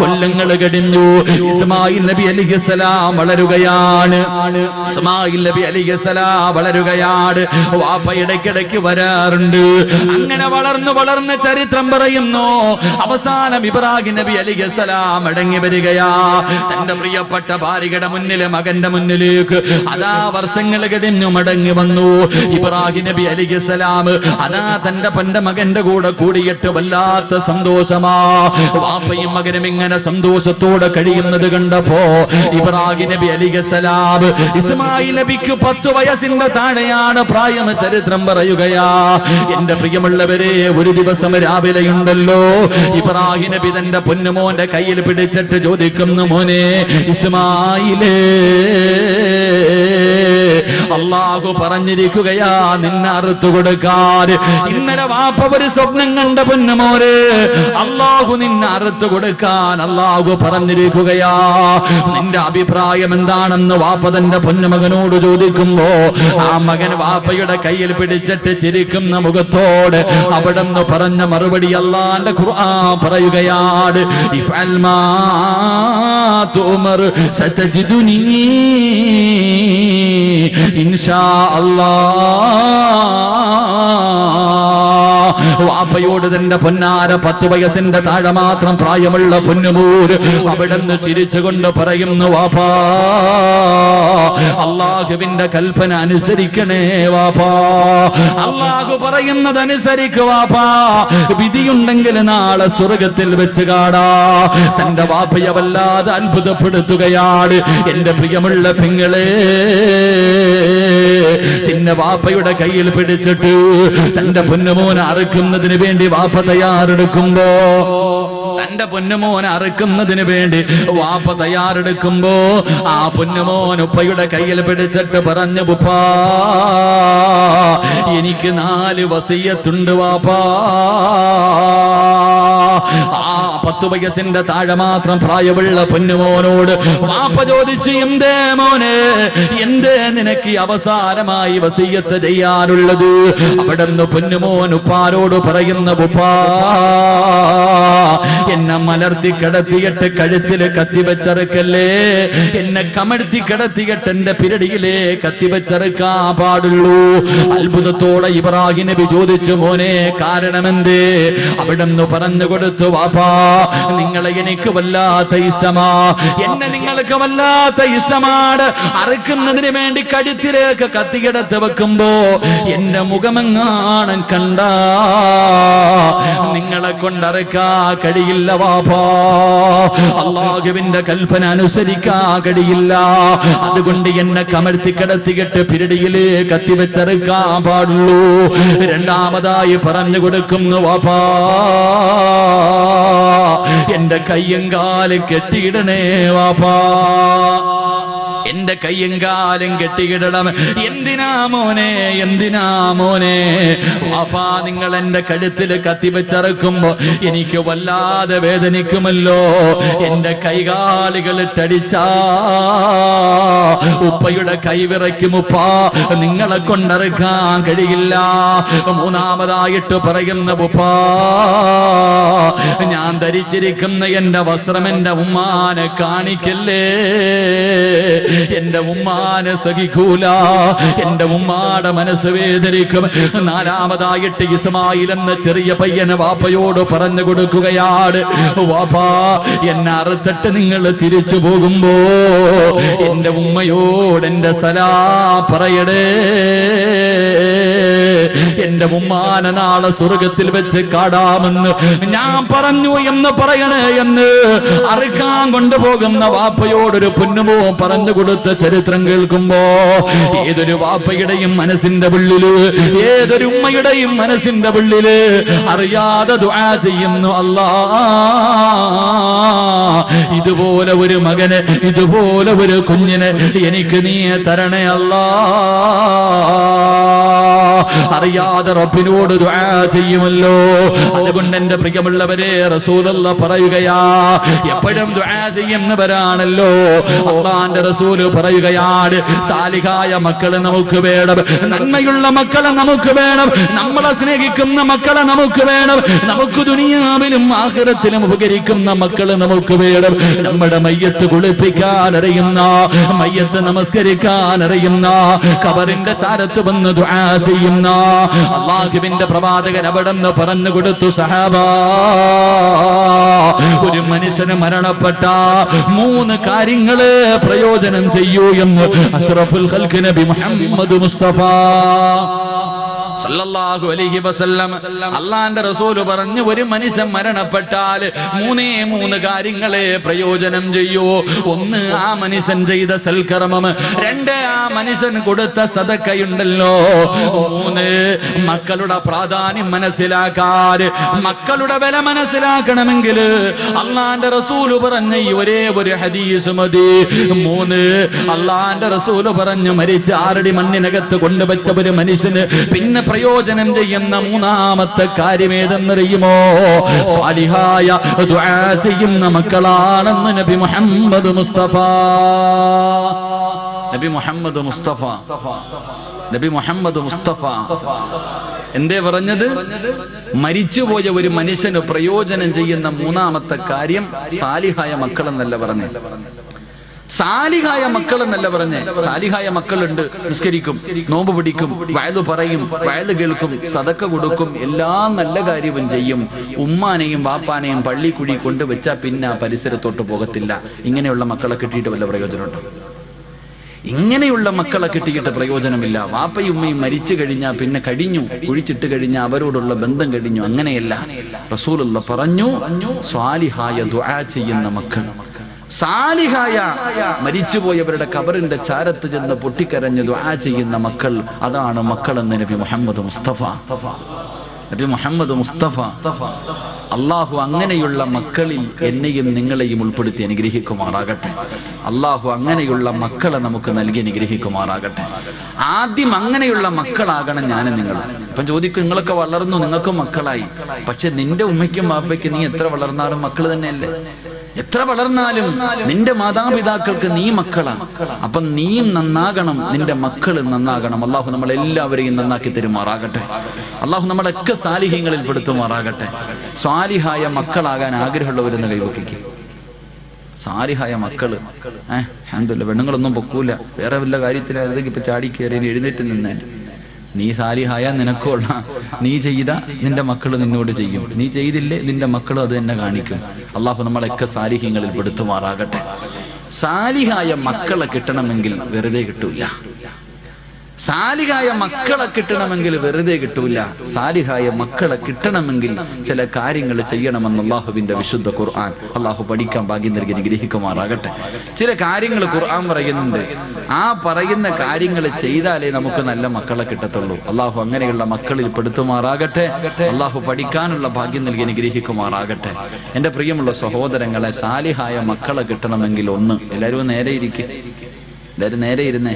A: കൊല്ലങ്ങൾ കഴിഞ്ഞു. ഇസ്മായിൽ നബി അലൈഹിസ്സലാം വളരുകയാണ്. ഇസ്മായിൽ നബി അലൈഹിസ്സലാം വളരുകയാണ്. വാപ്പ ഇടയ്ക്കിടയ്ക്ക് വരാറുണ്ട്. അങ്ങനെ വളർന്ന് ചരിത്രം പറയുന്നു. അവസാനം ഇബ്രാഹിം നബി അലൈഹിസ്സലാം മടങ്ങി വരികയാ. തന്റെ പ്രിയപ്പെട്ട ഭാര്യയുടെ മുന്നില് മകന്റെ മുന്നിലേക്ക് അതാ വർഷങ്ങൾ കഴിഞ്ഞു മടങ്ങി വന്നു. ഇബ്രാഹിം നബി അലൈഹിസ്സലാം അതാ തന്റെ മകന്റെ കൂടെ കൂടിയിട്ട് വല്ലാത്ത സന്തോഷമാ. വാപ്പയും മകനും ഇങ്ങനെ സന്തോഷത്തോടെ കഴിയുന്നത് കണ്ടപ്പോ ഇബ്രാഹിം നബി അലൈഹിസ്സലാം ഇസ്മായിൽ നബിക്ക് 10 വയസ്സിന്റെ താഴെയാണ് പ്രായം. ചരിത്രം പറയുകയാ. എന്റെ പ്രിയമുള്ളവരെ, ഒരു ദിവസം രാവിലെയുണ്ടല്ലോ ഇബ്രാഹിം നബി തന്റെ പൊന്നുമോന്റെ കയ്യിൽ പിടിച്ചിട്ട് ചോദിക്കുന്നു, മോനെ ഇസ്മായിലേ, അല്ലാഹു പറഞ്ഞിരിക്കുകയാ നിന്നെ അറുത്തു കൊടുക്കാൻ. ഇന്നലെ വാപ്പ ഒരു സ്വപ്നം കണ്ട പൊന്നുമോനെ, അല്ലാഹു നിന്നെ അറുത്തു കൊടുക്കാൻ അല്ലാഹു പറഞ്ഞിരിക്കുകയാ. നിന്റെ അഭിപ്രായം എന്താണെന്ന് വാപ്പ തന്റെ പൊന്നുമകനോട് ചോദിക്കുമ്പോ ആ മകൻ വാപ്പയുടെ കയ്യിൽ പിടിച്ചിട്ട് ചിരിക്കുന്ന മുഖത്തോട് അവിടെ നിന്ന് പറഞ്ഞ മറുപടി അല്ലാഹുവിന്റെ ഖുർആൻ പറയുകയാണ്, ഇഫ്അൽ മാ തുമർ സതജിദുനി ഇൻഷാ അല്ലാഹ്. വാപ്പയോട് തന്റെ പൊന്നാര 10 വയസ്സിന്റെ താഴെ മാത്രം പ്രായമുള്ള പൊന്നുമൂര് അവിടുന്ന് ചിരിച്ചുകൊണ്ട് പറയുന്നു, വാപ്പാ അള്ളാഹുവിന്റെ കൽപ്പന അനുസരിക്കണേ വാപ്പാ, അള്ളാഹു പറയുന്നത് അനുസരിക്കുക വാപ്പാ, വിധിയുണ്ടെങ്കിൽ നാളെ സ്വർഗത്തിൽ വെച്ച് കാണാ. തന്റെ വാപ്പയെ വല്ലാതെ അത്ഭുതപ്പെടുത്തുകയാണ്. എന്റെ പ്രിയമുള്ള പെങ്ങളെ, തിന്ന വാപ്പയുടെ കയ്യിൽ പിടിച്ചിട്ട് തന്റെ പൊന്നുമോനെ അറുക്കുന്നതിന് വേണ്ടി വാപ്പ തയ്യാറെടുക്കുമ്പോ, തന്റെ പൊന്നുമോനെ അറുക്കുന്നതിന് വേണ്ടി വാപ്പ തയ്യാറെടുക്കുമ്പോ ആ പൊന്നുമോൻ ഉപ്പയുടെ കയ്യിൽ പിടിച്ചിട്ട് പറഞ്ഞു, ഉപ്പാ എനിക്ക് 4 വസിയ്യത്തുണ്ട് വാപ്പാ. ആ 10 വയസ്സിന്റെ താഴെ മാത്രം പ്രായമുള്ള പൊന്നുമോനോട് വാപ്പ ചോദിച്ചു, എന്തേ മോനെ, എന്തേ നിനക്ക് അവസാനമായി വസിയ്യത്ത് ചെയ്യാനുള്ളത്? അവിടുന്ന് പൊന്നുമോൻ ഉപ്പാരോട് പറയുന്ന, ഉപ്പാ എന്നെ മലർത്തി കിടത്തിയിട്ട് കഴുത്തില് കത്തിവെച്ചറുക്കല്ലേ, എന്നെ കമഴ്ത്തി കിടത്തിയിട്ട് എന്റെ പിരടിയിലെ കത്തിവെച്ചറുക്കാൻ പാടുള്ളൂ. അത്ഭുതത്തോടെ ഇബ്രാഹിം നബി ചോദിച്ചു, മോനെ കാരണമെന്തേ? അവിടുന്ന് പറഞ്ഞു കൊടുത്തു, വാപ്പാ നിങ്ങളെ എനിക്ക് വല്ലാത്ത ഇഷ്ടമാ, എന്നെ നിങ്ങൾക്ക് വല്ലാത്ത ഇഷ്ടമാണ്. അറുക്കുന്നതിന് വേണ്ടി കഴുത്തിലേക്ക് കത്തികിടത്ത് വെക്കുമ്പോ എന്റെ മുഖമെങ്ങാനും കണ്ട നിങ്ങളെ കൊണ്ടറുക്കാ കഴിയില്ല വാപ്പാ, അല്ലാഹുവിന്റെ കൽപ്പന അനുസരിക്കാ കഴിയില്ല. അതുകൊണ്ട് എന്നെ കമഴ്ത്തി കിടത്തിയിട്ട് പിരടിയില് കത്തിവെച്ചറുക്കാൻ പാടുള്ളൂ. രണ്ടാമതായി പറഞ്ഞു കൊടുക്കുന്നു, വാപ്പാ എന്റെ കയ്യും കാലും കെട്ടിയിടണേ വാപ്പാ, എന്റെ കയ്യും കാലും കെട്ടിയിടണം. എന്തിനാ മോനെ, എന്തിനാ മോനെ? വാപ്പാ നിങ്ങൾ എന്റെ കഴുത്തില് കത്തിവെച്ചറക്കുമ്പോ എനിക്ക് വല്ലാതെ വേദനിക്കുമല്ലോ. എന്റെ കൈകാലുകൾ തടിച്ചാ ഉപ്പയുടെ കൈവിറയ്ക്കും ഉപ്പാ, നിങ്ങളെ കൊണ്ടറുക്കാൻ കഴിയില്ല. മൂന്നാമതായിട്ട് പറയുന്ന, ഉപ്പാ ഞാൻ ധരിച്ചിരിക്കുന്ന എന്റെ വസ്ത്രം എന്റെ ഉമ്മാനെ കാണിക്കല്ലേ, എന്റെ ഉമ്മാനെ സഹിക്കൂല, എന്റെ ഉമ്മാടെ മനസ്സ് വേദനിക്കും. നാലാമതായിട്ട് ഇസ്മായിൽ എന്ന ചെറിയ പയ്യന് വാപ്പയോട് പറഞ്ഞു കൊടുക്കുകയാണ്, വാപ്പാ എന്നെ അറുത്തിട്ട് നിങ്ങൾ തിരിച്ചു പോകുമ്പോ എന്റെ ഉമ്മയോട് എന്റെ സലാം പറയടേ, എന്റെ ഉമ്മാനെ നാളെ സ്വർഗത്തിൽ വെച്ച് കാടാമെന്ന് ഞാൻ പറഞ്ഞു എന്ന് പറയണേ എന്ന് അറുക്കാൻ കൊണ്ടുപോകുന്ന വാപ്പയോടൊരു പൊന്നുമോ പറഞ്ഞു കൊടുത്ത ചരിത്രം കേൾക്കുമ്പോ ഏതൊരു വാപ്പയുടെയും മനസ്സിന്റെ ഉള്ളില്, ഏതൊരു ഉമ്മയുടെയും മനസ്സിന്റെ ഉള്ളില് അറിയാതെ ദുആ ചെയ്യുന്നു, അല്ലാ ഇതുപോലെ ഒരു മകന്, ഇതുപോലെ ഒരു കുഞ്ഞിന് എനിക്ക് നീ തരണേ അല്ലാ. അറിയാതെ റബ്ബിനോട് ദുആ ചെയ്യുമല്ലോ. അതുകൊണ്ട് എന്റെ പ്രിയമുള്ളവരെ, റസൂലുള്ളാഹി പറയുകയാ, എപ്പോഴും ദുആ ചെയ്യുന്നവരാണല്ലോ. അല്ലാഹുവിന്റെ റസൂല് പറയുകയാണ്, സാലിഹായ മക്കളെ നമുക്ക് വേണം, നന്മയുള്ള മക്കളെ നമുക്ക് വേണം, നമ്മളെ സ്നേഹിക്കുന്ന മക്കളെ നമുക്ക് വേണം, നമുക്ക് ദുനിയാവിലും ആഖിറത്തിലും ഉപകരിക്കുന്ന മക്കളെ നമുക്ക് വേണം. നമ്മുടെ മയ്യത്ത് കുളിപ്പിക്കാൻ അറിയുന്ന, മയ്യത്ത് നമസ്കരിക്കാൻ അറിയുന്ന, ഖബറിന്റെ ചാരത്ത് വന്ന് ദുആ ചെയ്യുന്ന, അല്ലാഹുവിന്റെ പ്രവാചകൻ അവിടെന്ന് പറഞ്ഞു കൊടുത്തു, സഹാബ, ഒരു മനുഷ്യന് മരണപ്പെട്ട 3 കാര്യങ്ങള് പ്രയോജനം ചെയ്യൂ എന്ന് അഷ്റഫുൽ ഖൽഖ് നബി മുഹമ്മദ് മുസ്തഫ സല്ലല്ലാഹു അലൈഹി വസല്ലം അല്ലാഹുവിന്റെ റസൂൽ പറഞ്ഞു, ഒരു മനുഷ്യൻ മരണപ്പെട്ടാൽ 3 കാര്യങ്ങളെ പ്രയോജനം ചെയ്യൂ. 1, ആ മനുഷ്യൻ ചെയ്ത സൽക്കർമ്മം. 2, ആ മനുഷ്യൻ കൊടുത്ത സദഖയുണ്ടല്ലോ. 3, മക്കളുടെ പ്രാധാന്യം മനസ്സിലാക്കാൻ, മക്കളുടെ വില മനസ്സിലാക്കണമെങ്കിൽ അല്ലാഹുവിന്റെ റസൂൽ പറഞ്ഞ ഈ ഒരേ ഒരു ഹദീസ് മതി. 3, അല്ലാഹുവിന്റെ റസൂൽ പറഞ്ഞു, മരിച്ച 6 അടി മണ്ണിനകത്ത് കൊണ്ടുവച്ച ഒരു മനുഷ്യന് പിന്നെ പ്രയോജനം ചെയ്യുന്ന 3ാമത്തെ കാര്യം ഏതെന്നറിയുമോ? സ്വാലിഹായ ദുആ ചെയ്യുന്ന മക്കളാണെന്ന് നബി മുഹമ്മദ് മുസ്തഫ. നബി മുഹമ്മദ് മുസ്തഫ നബി മുഹമ്മദ് മുസ്തഫ എന്തേ പറഞ്ഞത്? മരിച്ചുപോയ ഒരു മനുഷ്യന് പ്രയോജനം ചെയ്യുന്ന 3ാമത്തെ കാര്യം സാലിഹായ മക്കൾ എന്നല്ല പറഞ്ഞേ, സാലിഹായ മക്കൾ എന്നല്ല പറഞ്ഞേ. സാലിഹായ മക്കളുണ്ട്, നിസ്കരിക്കും, നോമ്പ് പിടിക്കും, വയലു പറയും, വയലു കേൾക്കും, സദക്ക കൊടുക്കും, എല്ലാ നല്ല കാര്യവും ചെയ്യും. ഉമ്മാനെയും വാപ്പാനെയും പള്ളിക്കുഴി കൊണ്ടുവച്ചാൽ പിന്നെ ആ പരിസരത്തോട്ട് പോകത്തില്ല. ഇങ്ങനെയുള്ള മക്കളെ കിട്ടിയിട്ട് വല്ല പ്രയോജനമുണ്ടോ? ഇങ്ങനെയുള്ള മക്കളെ കിട്ടിയിട്ട് പ്രയോജനമില്ല. വാപ്പയും ഉമ്മയും മരിച്ചു കഴിഞ്ഞാൽ പിന്നെ കഴിഞ്ഞു, കുഴിച്ചിട്ട് കഴിഞ്ഞാൽ അവരോടുള്ള ബന്ധം കഴിഞ്ഞു. അങ്ങനെയല്ല. റസൂലുള്ള പറഞ്ഞു, സ്വാലിഹായ ദുആ ചെയ്യുന്ന മക്കൾ, സാലിഹായ മരിച്ചുപോയവരുടെ ഖബറിന്റെ ചാരത്ത് ചെന്ന് പൊട്ടിക്കരഞ്ഞ് ദുആ ചെയ്യുന്ന മക്കൾ, അതാണ് മക്കളെന്ന് നബി മുഹമ്മദ് മുസ്തഫ. നബി മുഹമ്മദ് മുസ്തഫ. അള്ളാഹു അങ്ങനെയുള്ള മക്കളിൽ എന്നെയും നിങ്ങളെയും ഉൾപ്പെടുത്തി അനുഗ്രഹിക്കുമാറാകട്ടെ. അള്ളാഹു അങ്ങനെയുള്ള മക്കളെ നമുക്ക് നൽകി അനുഗ്രഹിക്കുമാറാകട്ടെ. ആദ്യം അങ്ങനെയുള്ള മക്കളാകണം ഞാനും നിങ്ങൾ. ഇപ്പം ചോദിക്കും, നിങ്ങളൊക്കെ വളർന്നു, നിങ്ങൾക്ക് മക്കളായി, പക്ഷെ നിന്റെ ഉമ്മയ്ക്കും വാപ്പയ്ക്കും നീ എത്ര വളർന്നാലും മക്കൾ തന്നെയല്ലേ? എത്ര വളർന്നാലും നിന്റെ മാതാപിതാക്കൾക്ക് നീ മക്കളാണ്. അപ്പൊ നീയും നന്നാകണം, നിന്റെ മക്കൾ നന്നാകണം. അള്ളാഹു നമ്മളെല്ലാവരെയും നന്നാക്കി തരുമാറാകട്ടെ. അള്ളാഹു നമ്മളൊക്കെ സാലിഹ്യങ്ങളിൽ പെടുത്തുമാറാകട്ടെ. സാലിഹായ മക്കളാകാൻ ആഗ്രഹമുള്ളവരെന്ന് കൈവക്കിക്കും. സാലിഹായ മക്കള് അൽഹംദുലില്ലാഹ്, പെണ്ണുങ്ങളൊന്നും പൊക്കൂല, വേറെ വല്ല കാര്യത്തിലായിരുന്നെങ്കിൽ ഇപ്പൊ ചാടി കയറി എഴുന്നേറ്റ് നിന്നേ. നീ സാലിഹായ നിനക്കുള്ള, നീ ചെയ്ത നിന്റെ മക്കൾ നിന്നോട് ചെയ്യും, നീ ചെയ്തില്ലേ നിന്റെ മക്കളും അത് തന്നെ കാണിക്കും. അള്ളാഹു നമ്മളൊക്കെ സാലിഹ്യങ്ങളിൽ പെടുത്തുമാറാകട്ടെ. സാലിഹായ മക്കളെ കിട്ടണമെങ്കിൽ വെറുതെ കിട്ടൂല. സാലിഹായ മക്കളെ കിട്ടണമെങ്കിൽ വെറുതെ കിട്ടൂല. സാലിഹായ മക്കളെ കിട്ടണമെങ്കിൽ ചില കാര്യങ്ങൾ ചെയ്യണമെന്ന് അള്ളാഹുവിന്റെ വിശുദ്ധ ഖുർആൻ. അള്ളാഹു പഠിക്കാൻ ഭാഗ്യം നൽകി അനുഗ്രഹിക്കുമാറാകട്ടെ. ചില കാര്യങ്ങൾ ഖുർആൻ പറയുന്നുണ്ട്, ആ പറയുന്ന കാര്യങ്ങൾ ചെയ്താലേ നമുക്ക് നല്ല മക്കളെ കിട്ടത്തുള്ളൂ. അള്ളാഹു അങ്ങനെയുള്ള മക്കളിൽ പെടുത്തുമാറാകട്ടെ. അള്ളാഹു പഠിക്കാനുള്ള ഭാഗ്യം നൽകി അനുഗ്രഹിക്കുമാറാകട്ടെ. എന്റെ പ്രിയമുള്ള സഹോദരങ്ങളെ, സാലിഹായ മക്കളെ കിട്ടണമെങ്കിൽ ഒന്ന്, എല്ലാവരും നേരെ ഇരിക്കും. എല്ലാവരും നേരെ ഇരുന്നേ.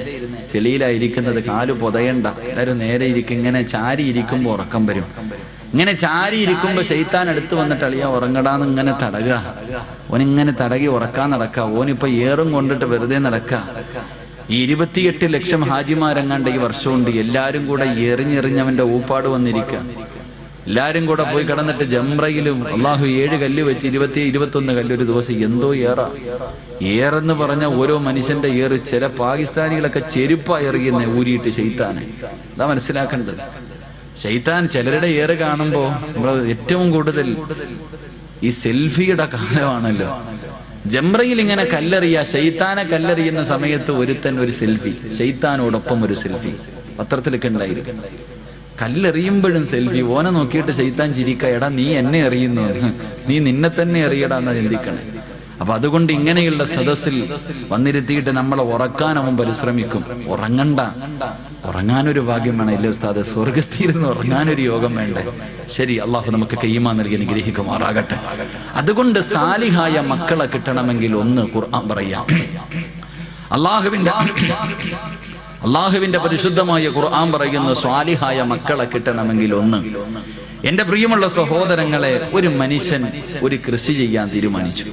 A: ചെളിയിലായിരിക്കുന്നത്, കാല് പൊതയണ്ട, എല്ലാവരും നേരെ ഇരിക്കും. ഇങ്ങനെ ചാരി ഇരിക്കുമ്പോൾ ഉറക്കം വരും. ഇങ്ങനെ ചാരി ഇരിക്കുമ്പോ ശൈത്താൻ അടുത്ത് വന്നിട്ട് അളിയാ ഉറങ്ങടാന്ന് ഇങ്ങനെ തടകുക. ഓനിങ്ങനെ തടകി ഉറക്കാൻ നടക്കുക. ഓനിപ്പോ ഏറും കൊണ്ടിട്ട് വെറുതെ നടക്കുക. ഈ 28 ലക്ഷം ഹാജിമാരെങ്ങാണ്ട് ഈ വർഷമുണ്ട്. എല്ലാരും കൂടെ എറിഞ്ഞെറിഞ്ഞവന്റെ ഊപ്പാട് വന്നിരിക്കുക. എല്ലാരും കൂടെ പോയി കിടന്നിട്ട് ജംറയിലും അള്ളാഹു 7 കല്ല് വെച്ച് 21 കല്ല് ഒരു ദിവസം. എന്തോ ഏറെന്ന് പറഞ്ഞ ഓരോ മനുഷ്യന്റെ ഏറ്. ചില പാകിസ്ഥാനികളൊക്കെ ചെരുപ്പാ എറിയുന്ന ഊരിയിട്ട് ശൈത്താനെ. അതാ മനസ്സിലാക്കേണ്ടത്. ശൈത്താൻ ചിലരുടെ ഏറ് കാണുമ്പോ നമ്മൾ ഏറ്റവും കൂടുതൽ ഈ സെൽഫിയുടെ കാലമാണല്ലോ. ജംറയിൽ ഇങ്ങനെ കല്ലെറിയ, ശൈത്താനെ കല്ലെറിയുന്ന സമയത്ത് ഒരുത്തൻ ഒരു സെൽഫി, ശൈത്താനോടൊപ്പം ഒരു സെൽഫി പത്രത്തിലൊക്കെ ഉണ്ടായിരിക്കും. കല്ലെറിയുമ്പോഴും സെൽഫി. ഓനെ നോക്കിയിട്ട് ശൈത്താൻ ചിരിക്ക, എടാ നീ എന്നെ എറിയുന്നു, നീ നിന്നെ തന്നെ എറിയടാ എന്നാ ചിന്തിക്കണേ. അപ്പൊ അതുകൊണ്ട് ഇങ്ങനെയുള്ള സദസ്സിൽ വന്നിരുത്തിയിട്ട് നമ്മളെ ഉറക്കാൻ അവൻ പരിശ്രമിക്കും. ഉറങ്ങണ്ട, ഉറങ്ങാനൊരു ഭാഗ്യം വേണം. ഇല്ലേ ഉസ്താദ്, സ്വർഗത്തിരുന്ന് ഉറങ്ങാനൊരു യോഗം വേണ്ടേ? ശരി, അള്ളാഹു നമുക്ക് കയ്യുമാ നൽകി അനുഗ്രഹിക്കുമാറാകട്ടെ. അതുകൊണ്ട് സാലിഹായ മക്കളെ കിട്ടണമെങ്കിൽ ഒന്ന് ഖുർആൻ പറയാം. അള്ളാഹുവിന്റെ പരിശുദ്ധമായ ഖുർആൻ പറയുന്നു, സ്വാലിഹായ മക്കളെ കിട്ടണമെങ്കിൽ ഒന്ന്. എന്റെ പ്രിയമുള്ള സഹോദരങ്ങളെ, ഒരു മനുഷ്യൻ ഒരു കൃഷി ചെയ്യാൻ തീരുമാനിച്ചു.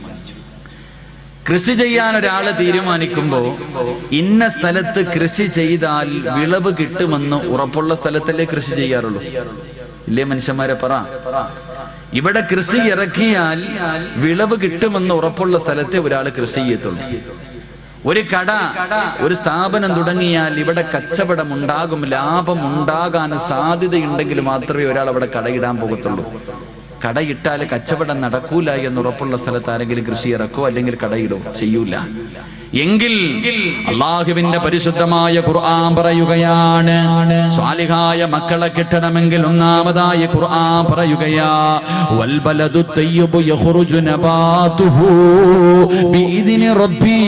A: കൃഷി ചെയ്യാൻ ഒരാള് തീരുമാനിക്കുമ്പോ ഇന്ന സ്ഥലത്ത് കൃഷി ചെയ്താൽ വിളവ് കിട്ടുമെന്ന് ഉറപ്പുള്ള സ്ഥലത്തല്ലേ കൃഷി ചെയ്യാറുള്ളൂ? ഇല്ലേ മനുഷ്യന്മാരെ പറ. ഇവിടെ കൃഷി ഇറക്കിയാൽ വിളവ് കിട്ടുമെന്ന് ഉറപ്പുള്ള സ്ഥലത്തെ ഒരാൾ കൃഷി ചെയ്യത്തുള്ളൂ. ഒരു കട, ഒരു സ്ഥാപനം തുടങ്ങിയാൽ ഇവിടെ കച്ചവടം ഉണ്ടാകും, ലാഭം ഉണ്ടാകാൻ സാധ്യതയുണ്ടെങ്കിൽ മാത്രമേ ഒരാൾ അവിടെ കടയിടാൻ പോകത്തുള്ളൂ. കടയിട്ടാൽ കച്ചവടം നടക്കൂല എന്നുറപ്പുള്ള സ്ഥലത്ത് ആരെങ്കിലും കൃഷി ഇറക്കോ അല്ലെങ്കിൽ കടയിടോ? ചെയ്യൂല. എങ്കിൽ അല്ലാഹുവിന്റെ പരിശുദ്ധമായ ഖുർആൻ പറയുകയാണ്, സ്വാലിഹായ മക്കളെ കിട്ടണമെങ്കിൽ ഒന്നാമതായി ഖുർആൻ പറയുകയാ, വൽ ബലദു തയ്യിബു യഖ്റുജു നബാതുഹു ബിഇദ്നി റബ്ബി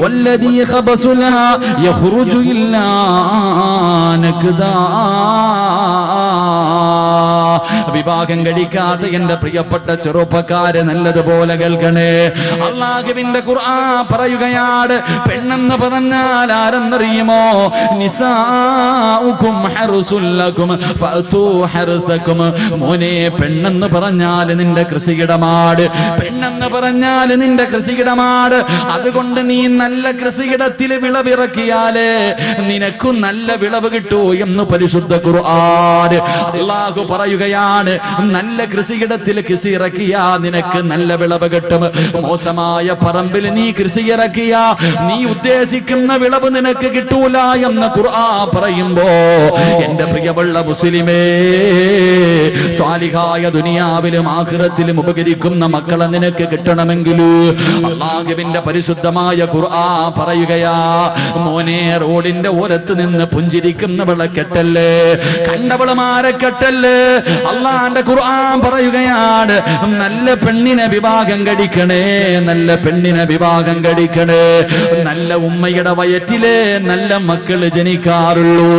A: വല്ലദീ ഖബസു ലഹാ യഖ്റുജു ഇല്ലാ നക്ദാ. വിവാഹം കഴിക്കാത്ത എന്റെ പ്രിയപ്പെട്ട ചെറുപ്പക്കാരെ നല്ലതുപോലെ കേൾക്കണേ. അല്ലാഹുവിന്റെ ഖുർആൻ പറയുകയാണ്, പെണ്ണെന്ന് പറഞ്ഞാൽ ആരെന്നറിയുമോ? നിസാഉകും ഹർസുൽ ലകും ഫഅതു ഹർസകും. മോനെ, പെണ്ണെന്ന് പറഞ്ഞാൽ നിന്റെ കൃഷിയിടമാണ്. പെണ്ണെന്ന് പറഞ്ഞാൽ നിന്റെ കൃഷിയിടമാണ്. അതുകൊണ്ട് നീ നല്ല കൃഷിയിടത്തിൽ വിളവിറക്കിയാലേ നിനക്കും നല്ല വിളവ് കിട്ടൂ എന്ന് പരിശുദ്ധ ഖുർആൻ. അല്ലാഹു പറയുകയാണ്, നല്ല കൃഷിയിടത്തിൽ കൃഷി ഇറക്കിയാ നിനക്ക് നല്ല വിളവ് കിട്ടും. മോശമായ പറമ്പിൽ നീ കൃഷി ഇറക്കിയാ നീ ഉദ്ദേശിക്കുന്ന വിളവ് നിനക്ക് കിട്ടൂല എന്ന് ഖുർആൻ പറയുമ്പോ, എന്റെ പ്രിയമുള്ള മുസ്ലിമേ, സ്വാലിഹായ ദുനിയാവിലും ആഖിറത്തിലും ഉപകരിക്കുന്ന മക്കളെ നിനക്ക് കിട്ടണമെങ്കിൽ അല്ലാഹുവിന്റെ പരിശുദ്ധമായ ഖുർആൻ പറയുകയാ, മോനെ, റോഡിന്റെ ഓരത്ത് നിന്ന് പുഞ്ചിരിക്കുന്നവളെ കെട്ടല്ലേ, കണ്ടവളമാരെ കെട്ടല്ലേ. അള്ളാന്റെ ഖുർആൻ പറയുകയാണ്, നല്ല പെണ്ണിനെ വിവാഹം കഴിക്കണേ, നല്ല പെണ്ണിനെ വിവാഹം കഴിക്കണേ. നല്ല ഉമ്മയുടെ വയറ്റിലെ നല്ല മക്കള് ജനിക്കാറുള്ളൂ,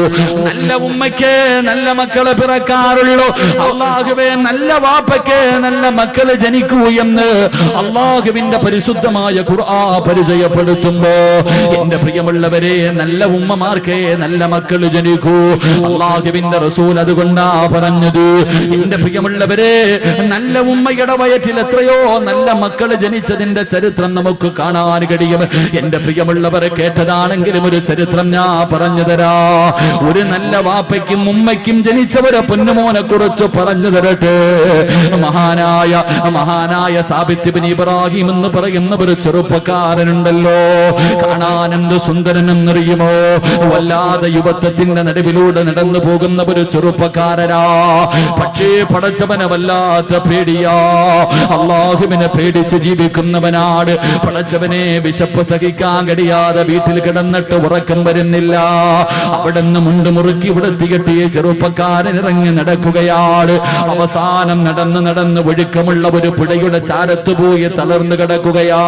A: നല്ല ഉമ്മയ്ക്ക് നല്ല മക്കള് പിറക്കാറുള്ളൂ. അള്ളാഹുവേ, നല്ല വാപ്പയ്ക്ക് നല്ല മക്കള് ജനിക്കൂ എന്ന് അള്ളാഹുവിന്റെ പരിശുദ്ധമായ ഖുർആൻ പരിചയപ്പെടുത്തുമ്പോ, എന്റെ പ്രിയമുള്ളവരെ, നല്ല ഉമ്മമാർക്ക് നല്ല മക്കള് ജനിക്കൂ. അള്ളാഹുവിന്റെ റസൂൽ അതുകൊണ്ടാ പറഞ്ഞത്, എന്റെ പ്രിയമുള്ളവരെ, നല്ല ഉമ്മയുടെ വയറ്റിൽ എത്രയോ നല്ല മക്കള് ജനിച്ചതിന്റെ ചരിത്രം നമുക്ക് കാണാൻ കഴിയും. എന്റെ പ്രിയമുള്ളവർ, കേട്ടതാണെങ്കിലും ഒരു ചരിത്രം ഞാൻ പറഞ്ഞു തരാ. ഒരു നല്ല വാപ്പയ്ക്കും ഉമ്മയ്ക്കും ജനിച്ചവരെ പൊന്നുമോനെ കുറിച്ച് പറഞ്ഞു തരട്ടെ. മഹാനായ സാബിത്ത് ഇബ്നു ഇബ്രാഹിം എന്ന് പറയുന്ന ഒരു ചെറുപ്പക്കാരനുണ്ടല്ലോ, കാണാൻ എന്ത് സുന്ദരനെന്നറിയുമോ? വല്ലാതെ യുവത്വത്തിന്റെ നടുവിലൂടെ നടന്നു പോകുന്ന ഒരു ചെറുപ്പക്കാരനാ. പക്ഷേ പടച്ചവനെ വല്ലാത്ത പേടിയാ, അള്ളാഹുവിനെ പേടിച്ച് ജീവിക്കുന്നവനാണ്. പടച്ചവനെ വിശപ്പ് സഹിക്കാൻ കഴിയാതെ വീട്ടിൽ കിടന്നിട്ട് ഉറക്കം വരുന്നില്ല. അവിടെ നിന്ന് മുണ്ട് മുറുക്കി വൃത്തികെട്ടിയ ചെറുപ്പക്കാരൻ ഇറങ്ങി നടക്കുകയാണ്. അവസാനം നടന്ന് ഒഴുക്കമുള്ള ഒരു പുഴയുടെ ചാരത്ത് പോയി തളർന്നു കിടക്കുകയാ.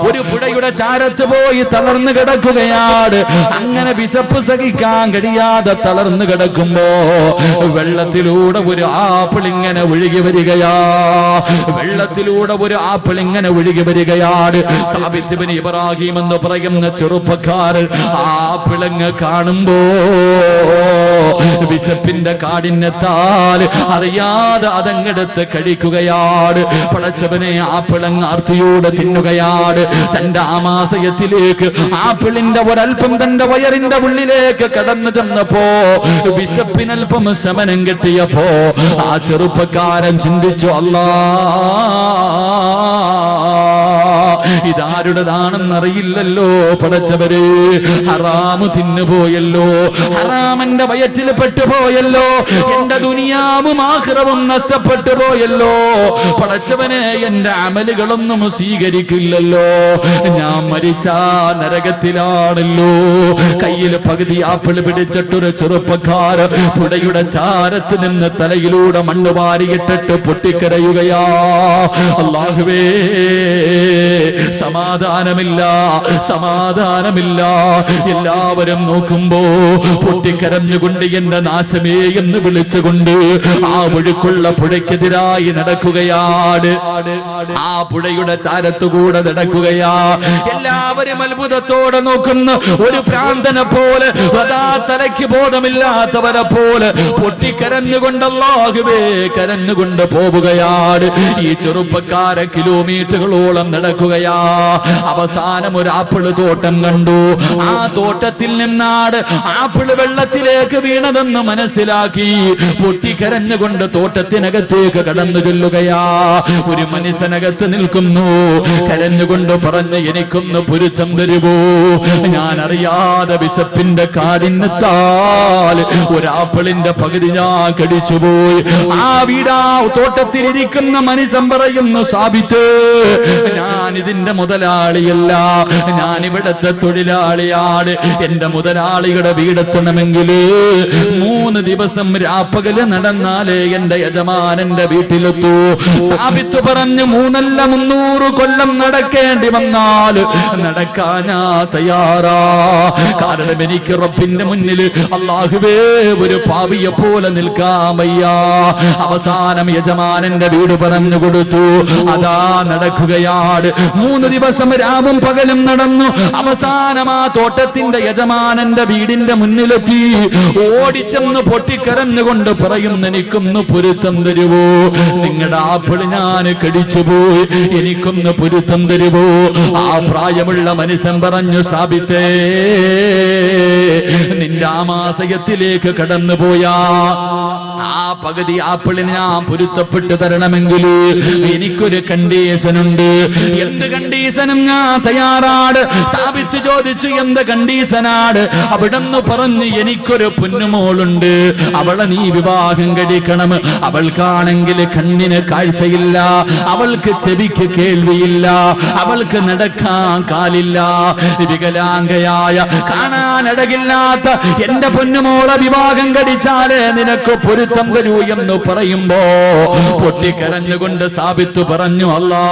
A: ഒരു പുഴയുടെ ചാരത്ത് പോയി തളർന്നു കിടക്കുകയാണ്. അങ്ങനെ വിശപ്പ് സഹിക്കാൻ കഴിയാതെ തളർന്നു കിടക്കുമ്പോ വെള്ളത്തിലൂടെ ഒരു ആപ്പിൾ ഇങ്ങനെ ഒഴുകി വരികയാ. വെള്ളത്തിലൂടെ ഒരു ആപ്പിൾ ഇങ്ങനെ ഒഴുകി വരികയാണ്. സാബിത്ത് ഇബ്നു ഇബ്രാഹിം എന്ന് പറയുന്ന ചെറുപ്പക്കാരൻ ആപ്പിളങ്ങ് കാണുമ്പോ വിശപ്പിന്റെ കാഠിന്യത്താൽ അറിയാതെ അതങ്ങെടുത്ത് കഴിക്കുകയാണ്. പടച്ചവനെ, ആപ്പിളങ്ങ് ആർത്തിയോടെ തിന്നുകയാണ്. തന്റെ ആമാശയത്തിലേക്ക് ആപ്പിളിന്റെ ഒരൽപ്പം തന്റെ വയറിന്റെ ഉള്ളിലേക്ക് കടന്നു ചെന്നപ്പോ വിശപ്പിനൽപ്പം ശമനം കിട്ടിയപ്പോ ആ ചെറുപ്പക്കാരൻ ചിന്തിച്ചു, അല്ലാ, ഇതാരുടേതാണെന്നറിയില്ലല്ലോ പടച്ചവര്. ഹറാമ് തിന്നുപോയല്ലോ, ഹറാമന്റെ വയറ്റിൽ പെട്ടുപോയല്ലോ, എന്റെ ദുനിയാവും ആഖിറവും നഷ്ടപ്പെട്ടു പോയല്ലോ. പടച്ചവനെ, എന്റെ അമലുകളൊന്നും സ്വീകരിക്കില്ലല്ലോ, ഞാൻ മരിച്ചാ നരകത്തിലാണല്ലോ. കയ്യിൽ പകുതി ആപ്പിൾ പിടിച്ചിട്ടൊരു ചെറുപ്പക്കാരൻ പുഴയുടെ ചാരത്ത് നിന്ന് തലയിലൂടെ മണ്ണ് വാരിയിട്ടിട്ട് പൊട്ടിക്കരയുകയാ. അല്ലാഹുവേ, സമാധാനമില്ല. എല്ലാവരും നോക്കുമ്പോ പൊട്ടിക്കരഞ്ഞുകൊണ്ട് എന്റെ നാശമേ എന്ന് വിളിച്ചുകൊണ്ട് ആ ഒഴുക്കുള്ള പുഴയ്ക്കെതിരായി നടക്കുകയാണ്. ആ പുഴയുടെ ചാരത്തുകൂടെ നടക്കുകയാ. എല്ലാവരും അത്ഭുതത്തോടെ നോക്കുന്ന ഒരു പ്രാന്തനെ പോലെ, അതാ തലയ്ക്ക് ബോധമില്ലാത്തവരെ പോലെ പൊട്ടിക്കരഞ്ഞുകൊണ്ട് അല്ലാഹുവേ കരഞ്ഞുകൊണ്ട് പോവുകയാണ്. ഈ ചെറുപ്പക്കാരെ കിലോമീറ്ററുകളോളം നടക്കുക. നടക്കുകയാ. അവസാനം ഒരു ആപ്പിള് തോട്ടം കണ്ടു. ആ തോട്ടത്തിൽ നിന്നാണ് ആപ്പിള് വെള്ളത്തിലേക്ക് വീണതെന്ന് മനസ്സിലാക്കി പൊട്ടിക്കരഞ്ഞുകൊണ്ട് തോട്ടത്തിനകത്തേക്ക് കടന്നു ചെല്ലുകയാ. ഒരു മനുഷ്യനകത്ത് നിൽക്കുന്നു, കരഞ്ഞുകൊണ്ട് പറഞ്ഞു, എനിക്കൊന്ന് പൊരുത്തം തരുവോ? ഞാൻ അറിയാതെ വിശപ്പിന്റെ കാഠിന്യത്താൽ ഒരാപ്പിളിന്റെ പകുതി ഞാൻ കടിച്ചുപോയി. ആ വീടാ തോട്ടത്തിലിരിക്കുന്ന മനുഷ്യൻ പറയുന്നു, സാബിത്ത്, ഞാൻ ഇതിന്റെ മുതലാളിയല്ല, ഞാൻ ഇവിടത്തെ തൊഴിലാളിയാണ്. എന്റെ മുതലാളിയുടെ വീടെത്തണമെങ്കിൽ 3 ദിവസം രാപ്പകല് നടന്നാലേ എന്റെ യജമാനന്റെ വീട്ടിലെത്തൂ. സാബിത്ത് പറഞ്ഞു, 3 അല്ല 300 കൊല്ലം നടക്കേണ്ടി വന്നാൽ നടക്കാൻ തയ്യാറാ. കാരണം എനിക്ക് റബ്ബിന്റെ മുന്നിൽ അല്ലാഹുവേ ഒരു പാപിയെ പോലെ നിൽക്കാൻ വയ്യ. അവസാനം യജമാനന്റെ വീട് പറഞ്ഞു കൊടുത്തു. അതാ നടക്കുകയാണ്. 3 ദിവസം രാവും പകലും നടന്നു. അവസാനം ആ തോട്ടത്തിന്റെ യജമാനന്റെ വീടിന്റെ മുന്നിലെത്തി. ഓടിച്ചെന്ന് പൊട്ടിക്കരഞ്ഞുകൊണ്ട് പറയുന്നു, എനിക്കൊന്ന് പൊരുത്തം തരുവോ? നിങ്ങളുടെ ആപ്പിള് ഞാൻ കടിച്ചുപോയി, എനിക്കൊന്ന് പൊരുത്തം തരുവോ? ആ പ്രായമുള്ള മനുഷ്യൻ പറഞ്ഞു, സാബിത്തേ, നിന്റെ ആമാശയത്തിലേക്ക് കടന്നുപോയാ ആ പകുതി ആപ്പിളിന് ഞാൻ പൊരുത്തപ്പെട്ട് തരണമെങ്കിൽ എനിക്കൊരു കണ്ടീഷനുണ്ട്. എന്ത് കണ്ടീഷനും ഞാൻ തയ്യാറാണ്. സാബിത്ത് ചോദിച്ചു, എന്ത് കണ്ടീഷനാണ്? അവിടെന്ന് പറഞ്ഞു, എനിക്കൊരു പൊന്നുമോളുണ്ട്, അവളെ നീ വിവാഹം കഴിക്കണം. അവൾക്കാണെങ്കിൽ കണ്ണിന് കാഴ്ചയില്ല, അവൾക്ക് ചെവിക്ക് കേൾവിയില്ല, അവൾക്ക് നടക്കാൻ കാലില്ല, വികലാംഗയായ കാണാനടകില്ലാത്ത എന്റെ പൊന്നുമോളെ വിവാഹം കഴിച്ചാലേ നിനക്ക് പൊരുത്തം തരൂ എന്ന് പറയുമ്പോ പൊട്ടിക്കരഞ്ഞുകൊണ്ട് സാബിത്ത് പറഞ്ഞു, അല്ലാ,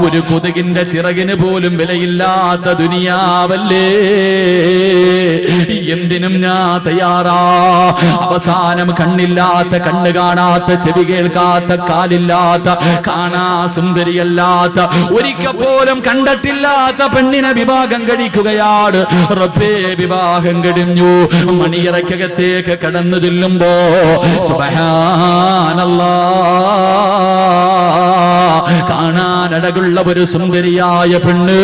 A: ഒരു കൊതുകിന്റെ ചിറകിന് പോലും വിലയില്ലാത്ത ദുനിയാവല്ലേ, എന്തിനും ഞാൻ തയ്യാറാ. അവസാനം കണ്ണില്ലാത്ത, കണ്ണ് കാണാത്ത, ചെവി കേൾക്കാത്ത, കാലില്ലാത്ത, കാണാ സുന്ദരിയല്ലാത്ത, ഒരിക്കൽ പോലും കണ്ടിട്ടില്ലാത്ത പെണ്ണിനെ വിവാഹം കഴിക്കുകയാണ്. റബ്ബേ, വിവാഹം കഴിഞ്ഞു. മണിയറയ്ക്കകത്തേക്ക് കടന്നു ചെല്ലുമ്പോ സുബ്ഹാനല്ലാഹ്, കാണാനടകുള്ള ഒരു സുന്ദരിയായ പെണ്ണ്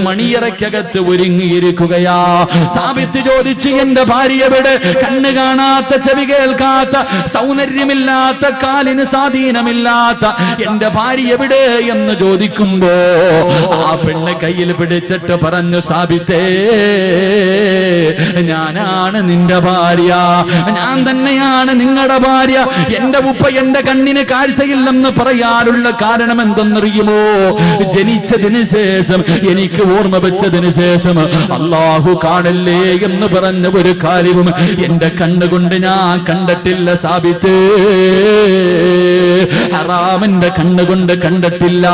A: മണിയറയ്ക്കകത്ത് ഒരുങ്ങിയിരിക്കുകയാ. സാബിത്ത് ചോദിച്ചു, എന്റെ ഭാര്യ എവിടെ? കണ്ണ് കാണാത്ത, ചെവി കേൾക്കാത്ത, സൗന്ദര്യമില്ലാത്ത, കാലിന് സ്വാധീനമില്ലാത്ത എന്റെ ഭാര്യ എവിടെ എന്ന് ചോദിക്കുമ്പോ ആ പെണ്ണ് കയ്യിൽ പിടിച്ചിട്ട് പറഞ്ഞു, സാബിത്തേ, ഞാനാണ് നിന്റെ ഭാര്യ, ഞാൻ തന്നെയാണ് നിങ്ങളുടെ ഭാര്യ. എന്റെ ഉപ്പ എന്റെ കണ്ണിന് കാഴ്ചയില്ലെന്ന് പറയാനുള്ള കാരണം എന്തെന്നറിയുമോ? ജനിച്ചതിന് ശേഷം, എനിക്ക് ഓർമ്മ വെച്ചതിന് ശേഷം അല്ലാഹു കാണല്ലേ എന്ന് പറഞ്ഞ ഒരു കാര്യവും എന്റെ കണ്ണുകൊണ്ട് ഞാൻ കണ്ടിട്ടില്ല സാബിത്ത്. ഹറാമിന്റെ കണ്ണുകൊണ്ട് കണ്ടിട്ടില്ല,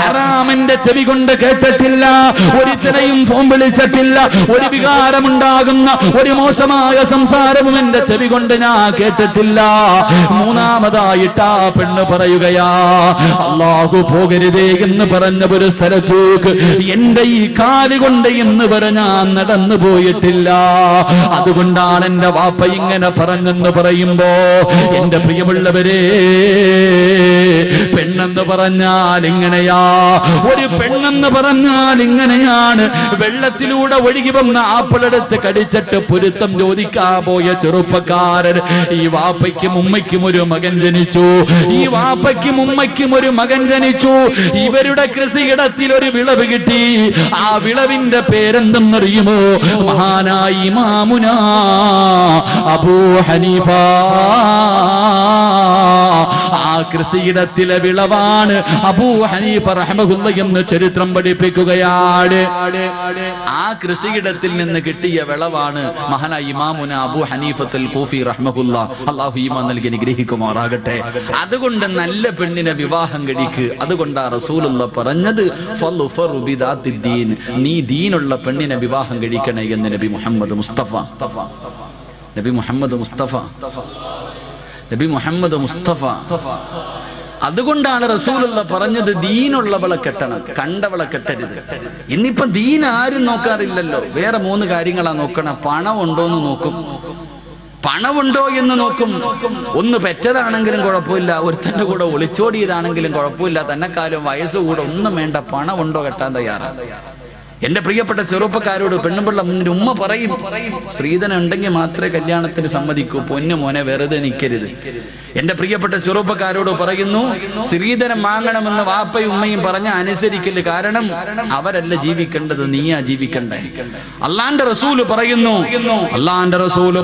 A: ഹറാമിന്റെ ചെവി കൊണ്ട് കേട്ടിട്ടില്ല, ഒരുത്തനെയും ഫോൺ വിളിച്ചിട്ടില്ല, ഒരു വികാരമുണ്ടാകുന്ന ഒരു മോശമായ സംസാരവും എന്റെ ചെവി കൊണ്ട് ഞാൻ കേട്ടിട്ടില്ല. മൂന്നാമതായിട്ട് ആ പെണ്ണ് പറയുകയാ, അല്ലാഹു പോകരുതേ എന്ന് പറഞ്ഞ ഒരു സ്ഥലത്തേക്ക് എന്റെ ഈ കാലുകൊണ്ട് ഇന്ന് വരെ ഞാൻ നടന്നു പോയിട്ടില്ല. അതുകൊണ്ടാണ് എന്റെ വാപ്പ ഇങ്ങനെ പറഞ്ഞെന്ന് പറയുമ്പോ, എന്റെ പ്രിയമുള്ളവരെ, പെണ്ണെന്ന് പറഞ്ഞാൽ ഇങ്ങനെയാ, ഒരു പെണ്ണെന്ന് പറഞ്ഞാൽ ഇങ്ങനെയാണ്. വെള്ളത്തിലൂടെ ഒഴുകി വന്ന ആപ്പിളെടുത്ത് കടിച്ചിട്ട് പൊരുത്തം ചോദിക്കാൻ പോയ ചെറുപ്പക്കാരൻ, ഈ വാപ്പയ്ക്കും ഉമ്മയ്ക്കും ഒരു മകൻ ജനിച്ചു, ഈ വാപ്പയ്ക്കും ഉമ്മയ്ക്കും ഒരു മകൻ ജനിച്ചു. ഇവരുടെ കൃഷിയിടത്തിൽ ഒരു വിളവ് കിട്ടി. ആ വിളവിന്റെ പേരെന്തെന്നറിയുമോ? മഹാനായ ഇമാമുനാ അബൂ ഹനീഫ. ആ കൃഷിയിടത്തിലെ വിളവാണ് അബൂ ഹനീഫ റഹ്മഹുല്ലാഹ് എന്ന് ചരിത്രം പഠിപ്പിക്കുകയാണ്. ആ കൃഷിയിടത്തിൽ നിന്ന് കിട്ടിയ വിളവാണ് മഹാനായ ഇമാമുന അബൂ ഹനീഫത്തുൽ കൂഫി റഹ്മഹുല്ലാഹ്. അല്ലാഹു ഈമാൻ നൽകി അനുഗ്രഹിക്കുമാറാകട്ടെ. അതുകൊണ്ട് നല്ല പെണ്ണിനെ വിവാഹം കഴിക്ക്. അതുകൊണ്ടാ റസൂലുള്ളാഹ് പറഞ്ഞത്, ഫളുഫറു ബിദാത്തിദ്ദീൻ, നീ ദീനുള്ള പെണ്ണിനെ വിവാഹം കഴിക്കണേ എന്ന് നബി മുഹമ്മദ് മുസ്തഫ. നബി മുഹമ്മദ് മുസ്തഫ, നബി മുഹമ്മദ് മുസ്തഫ. അതുകൊണ്ടാണ് റസൂലുള്ളാഹ് പറഞ്ഞത്, ദീനുള്ളവളെ കെട്ടണം, കണ്ടവളെ കെട്ടരുത്. ഇന്നിപ്പോ ദീൻ ആരും നോക്കാറില്ലല്ലോ. വേറെ 3 കാര്യങ്ങളാ നോക്കണം. പണം ഉണ്ടോന്ന് നോക്കും, പണമുണ്ടോ എന്ന് നോക്കും. ഒന്ന് പെറ്റതാണെങ്കിലും കുഴപ്പമില്ല, ഒരുത്തന്റെ കൂടെ ഒളിച്ചോടിയതാണെങ്കിലും കുഴപ്പമില്ല, തന്നെക്കാലം വയസ്സ് കൂടെ ഒന്നും വേണ്ട, പണമുണ്ടോ കെട്ടാൻ തയ്യാറാണ്. എന്റെ പ്രിയപ്പെട്ട ചെറുപ്പക്കാരോട് പെണ്ണുപിള്ള മുന്നിൽ ഉമ്മ പറയും, സ്ത്രീധനം ഉണ്ടെങ്കിൽ മാത്രമേ കല്യാണത്തിന് സമ്മതിക്കൂ, പൊന്നു മോനെ വെറുതെ നിൽക്കരുത്. എന്റെ പ്രിയപ്പെട്ട ചെറുപ്പക്കാരോട് പറയുന്നു, സ്ത്രീധനം വാങ്ങണമെന്ന് വാപ്പയും ഉമ്മയും പറഞ്ഞ അനുസരിക്കല്. കാരണം അവരല്ല ജീവിക്കേണ്ടത്, നീയാ ജീവിക്കണ്ടേ. അള്ളാന്റെ റസൂല്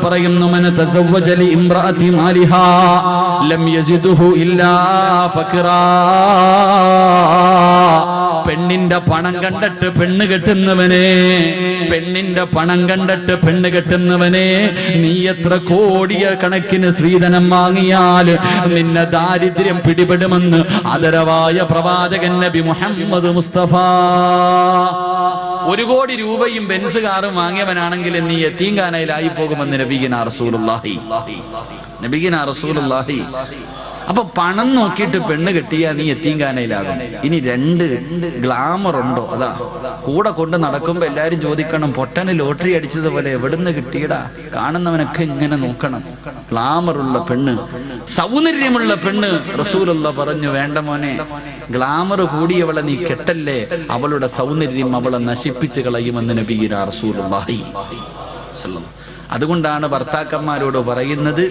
A: പറയുന്നു, മൻ തസവ്വജ ലി ഇംറഅതി മാലിഹാ ലം യസിദുഹു ഇല്ലാ ഫഖറാ. പെണ്ണിന്റെ പണം കണ്ടിട്ട് പെണ്ണ് കെട്ടുന്നവനെ, പെണ്ണിന്റെ പണം കണ്ടിട്ട് പെണ്ണ് കെട്ടുന്നവനെ, നീ എത്ര കോടിയ കണക്കിന് സ്ത്രീധനം വാങ്ങിയാൽ നിന്നെ ദാരിദ്ര്യം പിടിപെടുമെന്ന് ആദരവായ പ്രവാചകൻ നബി മുഹമ്മദ് മുസ്തഫ. 1 കോടി രൂപയും ബെൻസ് കാറും വാങ്ങിയവനാണെങ്കിൽ നീ യതീംഖാനയിലായി പോകുമെന്ന് നബിഗിന റസൂലുള്ളാഹി. അപ്പൊ പണം നോക്കിയിട്ട് പെണ്ണ് കെട്ടിയാ നീ യതീംഖാനയിലാകും. ഇനി 2 ഗ്ലാമർ ഉണ്ടോ? അതാ കൂടെ കൊണ്ട് നടക്കുമ്പോ എല്ലാരും ചോദിക്കണം, പൊട്ടന് ലോട്ടറി അടിച്ചതുപോലെ എവിടുന്ന് കിട്ടിയടാ? കാണുന്നവനൊക്കെ ഇങ്ങനെ നോക്കണം. ഗ്ലാമറുള്ള പെണ്ണ്, സൗന്ദര്യമുള്ള പെണ്ണ്. റസൂലുള്ള പറഞ്ഞു, വേണ്ട മോനെ, ഗ്ലാമർ കൂടിയവളെ നീ കെട്ടല്ലേ, അവളുടെ സൗന്ദര്യം അവളെ നശിപ്പിച്ചു കളയുമെന്ന് നബിയിന റസൂലുള്ളാഹി. അതുകൊണ്ടാണ് ഭർത്താക്കന്മാരോട് പറയുന്നത്,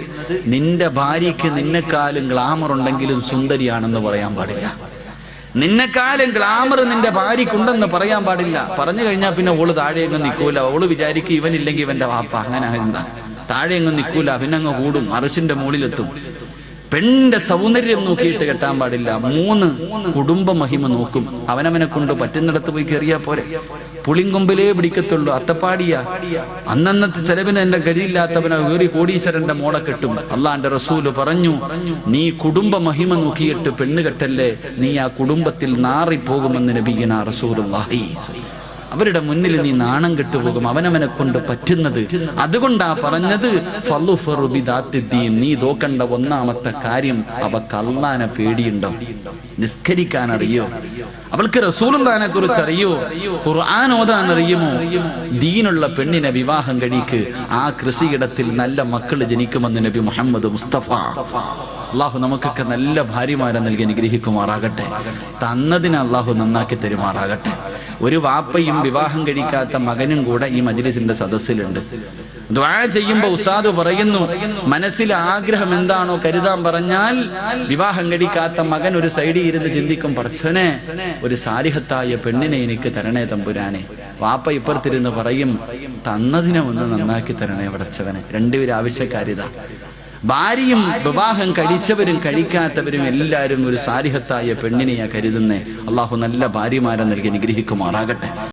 A: നിന്റെ ഭാര്യയ്ക്ക് നിന്നെക്കാളും ഗ്ലാമർ ഉണ്ടെങ്കിലും സുന്ദരിയാണെന്ന് പറയാൻ പാടില്ല. നിന്നെക്കാളും ഗ്ലാമർ നിന്റെ ഭാര്യക്കുണ്ടെന്ന് പറയാൻ പാടില്ല. പറഞ്ഞു കഴിഞ്ഞാൽ പിന്നെ ഓള് താഴെയെങ്ങും നിൽക്കൂല. ഓള് വിചാരിക്കും ഇവനില്ലെങ്കിൽ ഇവന്റെ വാപ്പ, അങ്ങനെ എന്താ താഴെയെങ്ങും നിൽക്കൂല, പിന്നെ അങ്ങ് കൂടും, അർശിന്റെ മുകളിലെത്തും. പെണ്ണിന്റെ സൗന്ദര്യം നോക്കിയിട്ട് കെട്ടാൻ പാടില്ല. 3 കുടുംബ മഹിമ നോക്കും. അവനവനെ കൊണ്ട് പറ്റുന്നിടത്ത് പോയി കയറിയാ പോരെ. പുളിങ്കൊമ്പിലേ പിടിക്കത്തുള്ളൂ, അത്തപ്പാടിയ അന്നന്നത്തെ ചെലവിന് എന്റെ കഴിയില്ലാത്തവനെ വേറി കോടീശ്വരന്റെ മോളെ കെട്ടും. അള്ളാന്റെ റസൂല് പറഞ്ഞു, നീ കുടുംബ മഹിമ നോക്കിയിട്ട് പെണ്ണ് കെട്ടല്ലേ, നീ ആ കുടുംബത്തിൽ നാറിപ്പോകുമെന്ന് നബിയിന റസൂലുള്ളാഹി. അവരുടെ മുന്നിൽ നീ നാണം കെട്ടുപോകും, അവനവനെ കൊണ്ട് പറ്റുന്നത്. അതുകൊണ്ടാ പറഞ്ഞത്, നീ നോക്കണ്ട 1ാമത്തെ കാര്യം, അവക്ക് അള്ളാനെ പേടിയുണ്ടോ? നിസ്കരിക്കാൻ അറിയോ? അവൾക്ക് റസൂലുള്ളാഹിനെ കുറിച്ച് അറിയോ? ഖുർആൻ ഓതാൻ അറിയുമോ? ദീനുള്ള പെണ്ണിനെ വിവാഹം കഴിക്ക്. ആ കൃഷിയിടത്തിൽ നല്ല മക്കൾ ജനിക്കുമെന്ന് നബി മുഹമ്മദ് മുസ്തഫ. അള്ളാഹു നമുക്കൊക്കെ നല്ല ഭാര്യമാരെ നൽകി അനുഗ്രഹിക്കുമാറാകട്ടെ. തന്നതിന് അള്ളാഹു നന്നാക്കി തരുമാറാകട്ടെ. ഒരു വാപ്പയും വിവാഹം കഴിക്കാത്ത മകനും കൂടെ ഈ മജ്‌ലിസിന്റെ സദസ്സിലുണ്ട്. ദുആ ചെയ്യുമ്പോൾ ഉസ്താദ് പറയുന്നു, മനസ്സിലെ ആഗ്രഹം എന്താണോ കരുതാൻ പറഞ്ഞാൽ, വിവാഹം കഴിക്കാത്ത മകൻ ഒരു സൈഡിൽ ഇരുന്ന് ചിന്തിക്കും, പടച്ചോനെ ഒരു സാലിഹത്തായ പെണ്ണിനെ എനിക്ക് തരണേ തമ്പുരാനെ. വാപ്പ ഇപ്പുറത്തിരുന്ന് പറയും, തന്നതിനെ ഒന്ന് നന്നാക്കി തരണേ പടച്ചവനെ. 2 പേരും ആവശ്യക്കാരിതാ. ഭാര്യയും വിവാഹം കഴിച്ചവരും കഴിക്കാത്തവരും എല്ലാവരും ഒരു സാലിഹത്തായ പെണ്ണിനെയാ കരുതുന്നേ. അള്ളാഹു നല്ല ഭാര്യമാരെ നൽകി അനുഗ്രഹിക്കുമാറാകട്ടെ.